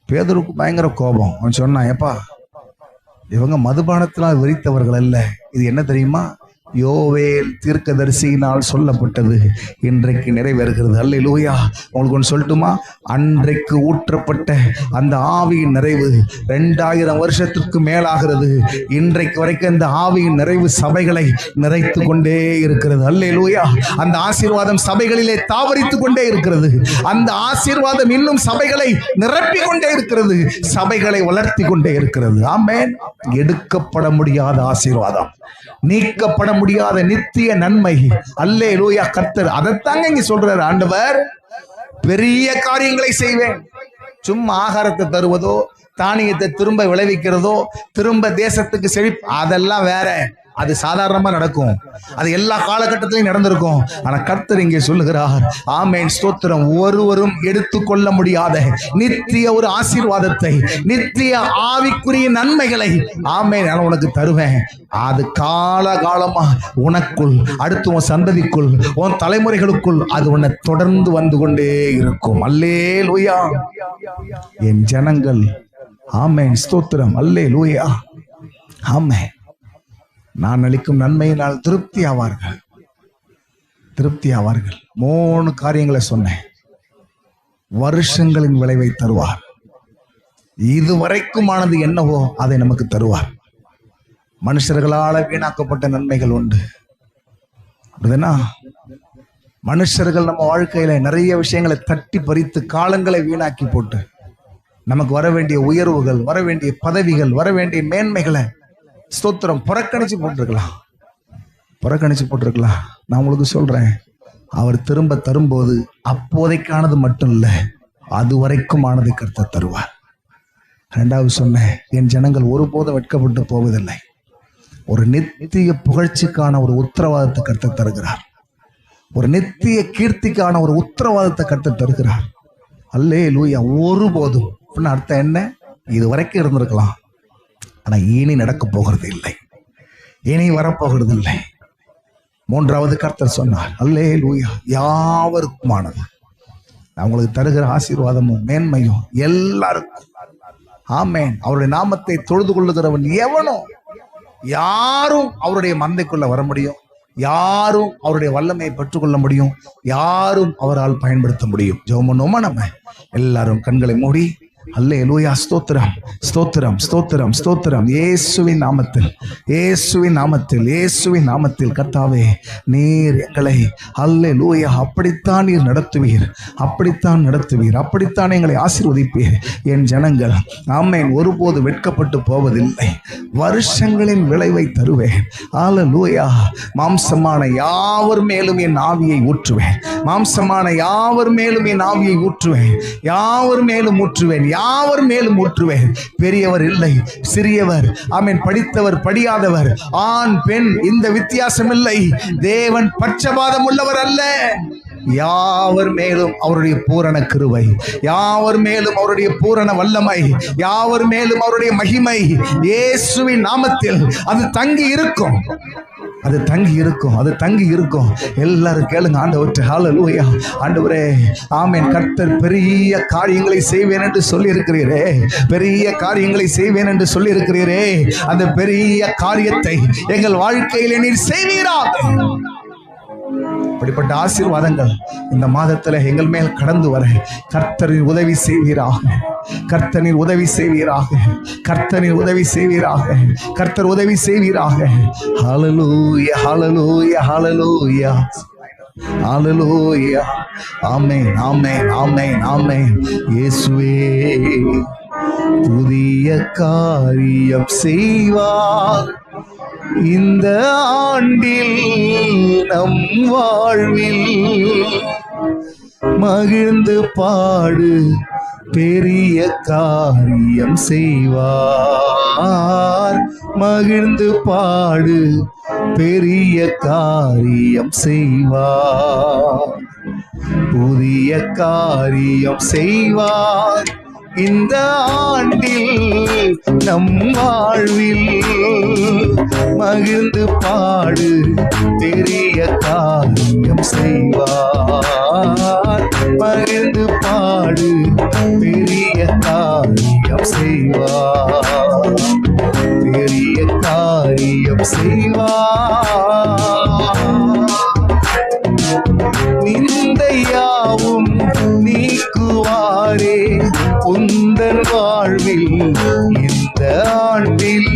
பேதுருக்கு பயங்கர கோபம். அவன் சொன்னான், ஏப்பா, இவங்க மதுபானத்தினால் வெறித்தவர்கள் அல்ல. இது என்ன தெரியுமா? யோவேல் தீர்க்கதரிசியினால் சொல்லப்பட்டது இன்றைக்கு நிறைவேறுகிறது. அல்லேலூயா. உங்களுக்கு ஒன்று சொல்லட்டுமா? அன்றைக்கு ஊற்றப்பட்ட அந்த ஆவியின் நிறைவு 2000 வருஷத்திற்கு மேலாகிறது. இன்றைக்கு வரைக்கும் அந்த ஆவியின் நிறைவு சபைகளை நிறைத்து கொண்டே இருக்கிறது. அல்லேலூயா. அந்த ஆசீர்வாதம் சபைகளிலே தாவரித்து கொண்டே இருக்கிறது. அந்த ஆசீர்வாதம் இன்னும் சபைகளை நிரப்பி கொண்டே இருக்கிறது, சபைகளை வளர்த்தி கொண்டே இருக்கிறது. ஆமென். எடுக்கப்பட முடியாத ஆசீர்வாதம், நீக்கப்பட முடியாத நித்திய நன்மை. அல்லேலூயா. கர்த்தர் அதைத்தாங்க இங்க சொல்றாரு. ஆண்டவர், பெரிய காரியங்களை செய்வேன். சும்மா ஆகாரத்தை தருவதோ, தானியத்தை திரும்ப விளைவிக்கிறதோ, திரும்ப தேசத்துக்கு அதெல்லாம் வேற. அது சாதாரணமா நடக்கும், அது எல்லா காலகட்டத்திலையும் நடந்திருக்கும். ஆனா கர்த்தர் இங்கே சொல்லுகிறார், ஆமென், ஸ்தோத்திரம், ஒருவரும் எடுத்துக்கொள்ள முடியாத நித்திய ஒரு ஆசீர்வாதத்தை, நித்திய ஆவிக்குரிய நன்மைகளை, ஆமென், நான் உனக்கு தருவேன். அது காலகாலமா உனக்குள், அடுத்து உன் சந்ததிக்குள், உன் தலைமுறைகளுக்குள் அது உன்னை தொடர்ந்து வந்து கொண்டே இருக்கும். அல்லேலூயா. என் ஜனங்கள், ஆமென், ஸ்தோத்திரம், அல்லேலூயா, ஆமென், நான் அளிக்கும் நன்மையினால் திருப்தி ஆவார்கள். 3 காரியங்களை சொன்னேன். வருஷங்களின் விளைவை தருவார். இதுவரைக்குமானது என்னவோ அதை நமக்கு தருவார். மனுஷர்களால் வீணாக்கப்பட்ட நன்மைகள் உண்டு. அப்படின்னா மனுஷர்கள் நம்ம வாழ்க்கையில நிறைய விஷயங்களை தட்டி பறித்து காலங்களை வீணாக்கி போட்டு நமக்கு வர வேண்டிய உயர்வுகள், வர வேண்டிய பதவிகள், வர வேண்டிய மேன்மைகளை, ஸ்தோத்திரம், புறக்கணிச்சு போட்டிருக்கலாம். நான் உங்களுக்கு சொல்றேன், அவர் திரும்ப தரும்போது அப்போதைக்கானது மட்டும் இல்லை, அது வரைக்கும் ஆனதை கர்த்தர் தருவார். 2வது சொன்னேன், என் ஜனங்கள் ஒருபோதும் வெட்கப்பட்டு போவதில்லை. ஒரு நித்திய புகழ்ச்சிக்கான ஒரு உத்தரவாதத்தை கர்த்தர் தருகிறார். ஒரு நித்திய கீர்த்திக்கான ஒரு உத்தரவாதத்தை கர்த்தர் தருகிறார். அல்லேலூயா. ஒருபோதும் அர்த்தம் என்ன? இது வரைக்கும் இருந்திருக்கலாம், ஆனா இனி நடக்க போகிறது இல்லை, இனி வரப்போகிறது இல்லை. 3வது கர்த்தர் சொன்னார், அல்லேலூயா, யாவருக்குமானது. அவங்களுக்கு தருகிற ஆசீர்வாதமும் மேன்மையும் எல்லாருக்கும். ஆமென். அவருடைய நாமத்தை தொழுது கொள்ளுகிறவன் எவனோ, யாரும் அவருடைய மந்தைக்குள்ள வர முடியும், யாரும் அவருடைய வல்லமையை பெற்றுக்கொள்ள முடியும், யாரும் அவரால் பயன்படுத்த முடியும். ஜெபம் பண்ணுவோமா? நம்ம எல்லாரும் கண்களை மூடி, அல்லேலூயா, ஸ்தோத்திரம், ஸ்தோத்திரம், ஸ்தோத்திரம், ஸ்தோத்திரம். இயேசுவின் நாமத்தில், இயேசுவின் நாமத்தில், இயேசுவின் நாமத்தில் கர்த்தாவே, நீர் எங்களை, அல்லேலூயா, அப்படித்தான் நீர் நடத்துவீர், அப்படித்தான் நடத்துவீர், அப்படித்தான் எங்களை ஆசீர்வதிப்பீர். என் ஜனங்கள், ஆமென், ஒருபோது வெட்கப்பட்டு போவதில்லை. வருஷங்களின் விளைவை தருவேன். அல்லேலூயா. மாம்சமான யாவர் மேலும் என் ஆவியை ஊற்றுவேன். மாம்சமான யாவர் மேலும் என் ஆவியை ஊற்றுவேன். யாவர் மேலும் ஊற்றுவேன், யாவர் மேலும் ஊற்றுவேன். பெரியவர் இல்லை, சிறியவர், ஆமென், படித்தவர், படியாதவர், ஆண் பெண், இந்த வித்தியாசம் இல்லை. தேவன் பட்சபாதம் உள்ளவர் அல்ல. யாவர் மேலும் அவருடைய பூரண கிருபை, யாவர் மேலும் அவருடைய பூரண வல்லமை, யாவர் மேலும் அவருடைய மகிமை, இயேசுவின் நாமத்தில் அது தங்கி இருக்கும், அது தங்கி இருக்கும், அது தங்கி இருக்கும். எல்லாரும் கேளுங்க ஆண்டவரே. ஹல்லேலூயா. ஆண்டவரே, ஆமென், கர்த்தர் பெரிய காரியங்களை செய்வேன் என்று சொல்லி இருக்கிறீரே, பெரிய காரியங்களை செய்வேன் என்று சொல்லி இருக்கிறீரே, அந்த பெரிய காரியத்தை எங்கள் வாழ்க்கையில் நீர் செய்வீராக. அப்படிப்பட்ட ஆசீர்வாதங்கள் இந்த மாதத்துல எங்கள் மேல் கடந்து வர கர்த்தரின் உதவி செய்வீராக, கர்த்தரின் உதவி செய்வீராக, கர்த்தரின் உதவி செய்வீராக, கர்த்தர் உதவி செய்வீராக. ஹல்லேலூயா, ஹல்லேலூயா, ஹல்லேலூயா, ஹல்லேலூயா. ஆமென், ஆமென், ஆமென், ஆமென். இயேசுவே புதிய காரியம் செய்வார் இந்த ஆண்டில், நம் வாழ்வில் மகிழ்ந்து பாடு, பெரிய காரியம் செய்வார். மகிழ்ந்து பாடு, பெரிய காரியம் செய்வார். புதிய காரியம் செய்வார் இந்த ஆண்டில், நம் வாழ்வில் மகிழ்ந்து பாடு, பெரிய காரியம் செய்வார். மகிழ்ந்து பாடு, பெரிய காரியம் செய்வார். பெரிய காரியம் செய்வார். நிந்தையாவும் நீக்குவாரே உந்தன் வாழ்வில் இந்த ஆண்டில்.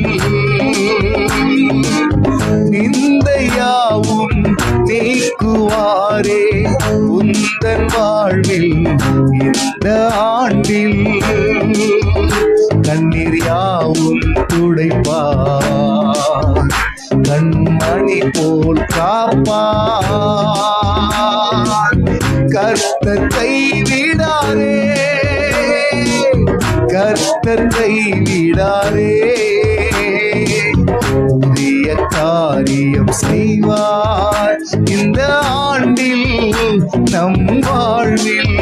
நிந்தையாவும் நீக்குவாரே உந்தன் வாழ்வில் இந்த ஆண்டில். கண்ணீர் யாவும் துடைப்பார், கண்மணி போல் காப்பார். கர்த்தர் கைவிடாரே, கர்த்தர் கைவிடாரே. புதிய காரியம் செய்வார் இந்த ஆண்டில் நம் வாழ்வில்.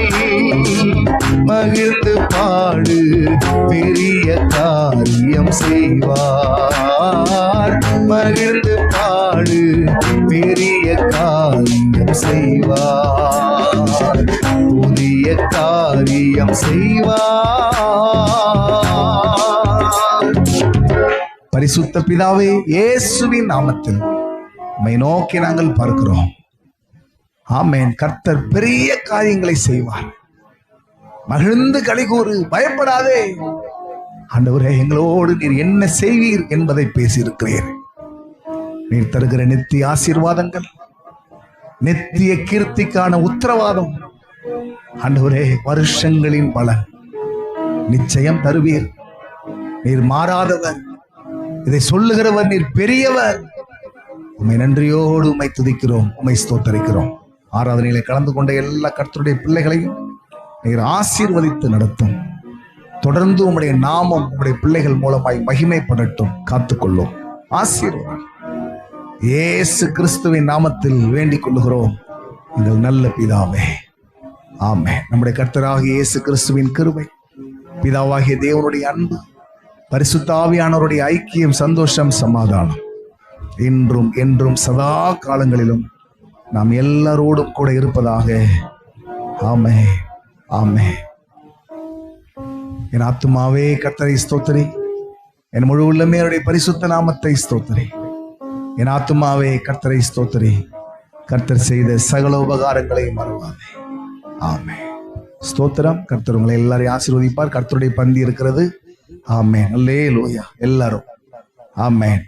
மகிழ்ந்து பாடு, பெரிய காரியம் செய்வார். மகிழ்ந்து பாடு, பெரிய காரியம் செய்வார். புதிய காரியம் செய்வார். பரிசுத்த பிதாவே, இயேசுவின் நாமத்தில் உம்மை நோக்கி நாங்கள் பார்க்கிறோம். ஆமென். கர்த்தர் பெரிய காரியங்களை செய்வார். மகிழ்ந்து களிகூறு, பயப்படாதே. ஆண்டவரே, எங்களோடு நீர் என்ன செய்வீர் என்பதை பேசியிருக்கிறீர். நீர் தருகிற நித்திய ஆசீர்வாதங்கள், நித்திய கீர்த்திக்கான உத்தரவாதம், ஆண்டவரே, வருஷங்களின் பலன் நிச்சயம் தருவீர். நீர் மாறாதவர், இதை சொல்லுகிறவர் நீர் பெரியவர். உம்மை நன்றியோடு உம்மை துதிக்கிறோம், உம்மை ஸ்தோத்தரிக்கிறோம். ஆராதனையிலே கலந்து கொண்ட எல்லா கர்த்தருடைய பிள்ளைகளையும் நீர் ஆசீர்வதித்து நடத்தும். தொடர்ந்து உம்முடைய நாமம் உம்முடைய பிள்ளைகள் மூலமாய் மகிமைப்படட்டும். காத்துக்கொள்ளும். ஆசீர்வாதம் இயேசு கிறிஸ்துவின் நாமத்தில் வேண்டிக் கொள்ளுகிறோம் எங்கள் நல்ல பிதாவே. ஆமென். நம்முடைய கர்த்தராகிய இயேசு கிறிஸ்துவின் கிருபை, பிதாவாகிய தேவனுடைய அன்பு, பரிசுத்த ஆவியானவருடைய ஐக்கியம், சந்தோஷம், சமாதானம் இன்றும் என்றும் சதா காலங்களிலும் நாம் எல்லாரோடும் கூட இருப்பதாக. ஆமென். ஆமென். என் ஆத்துமாவே கர்த்தரை ஸ்தோத்திரி, என் முழு உள்ளமே அவருடைய பரிசுத்த நாமத்தை ஸ்தோத்திரி. என் ஆத்துமாவே கர்த்தரை ஸ்தோத்திரி, கர்த்தர் செய்த சகல உபகாரங்களை மறவாதே. ஆமென். ஸ்தோத்திரம். கர்த்தர் உங்களை எல்லாரையும் ஆசீர்வதிப்பார். கர்த்தருடைய பந்தி இருக்கிறது. ஆமென். அல்லேலூயா. எல்லாரும் ஆமென்.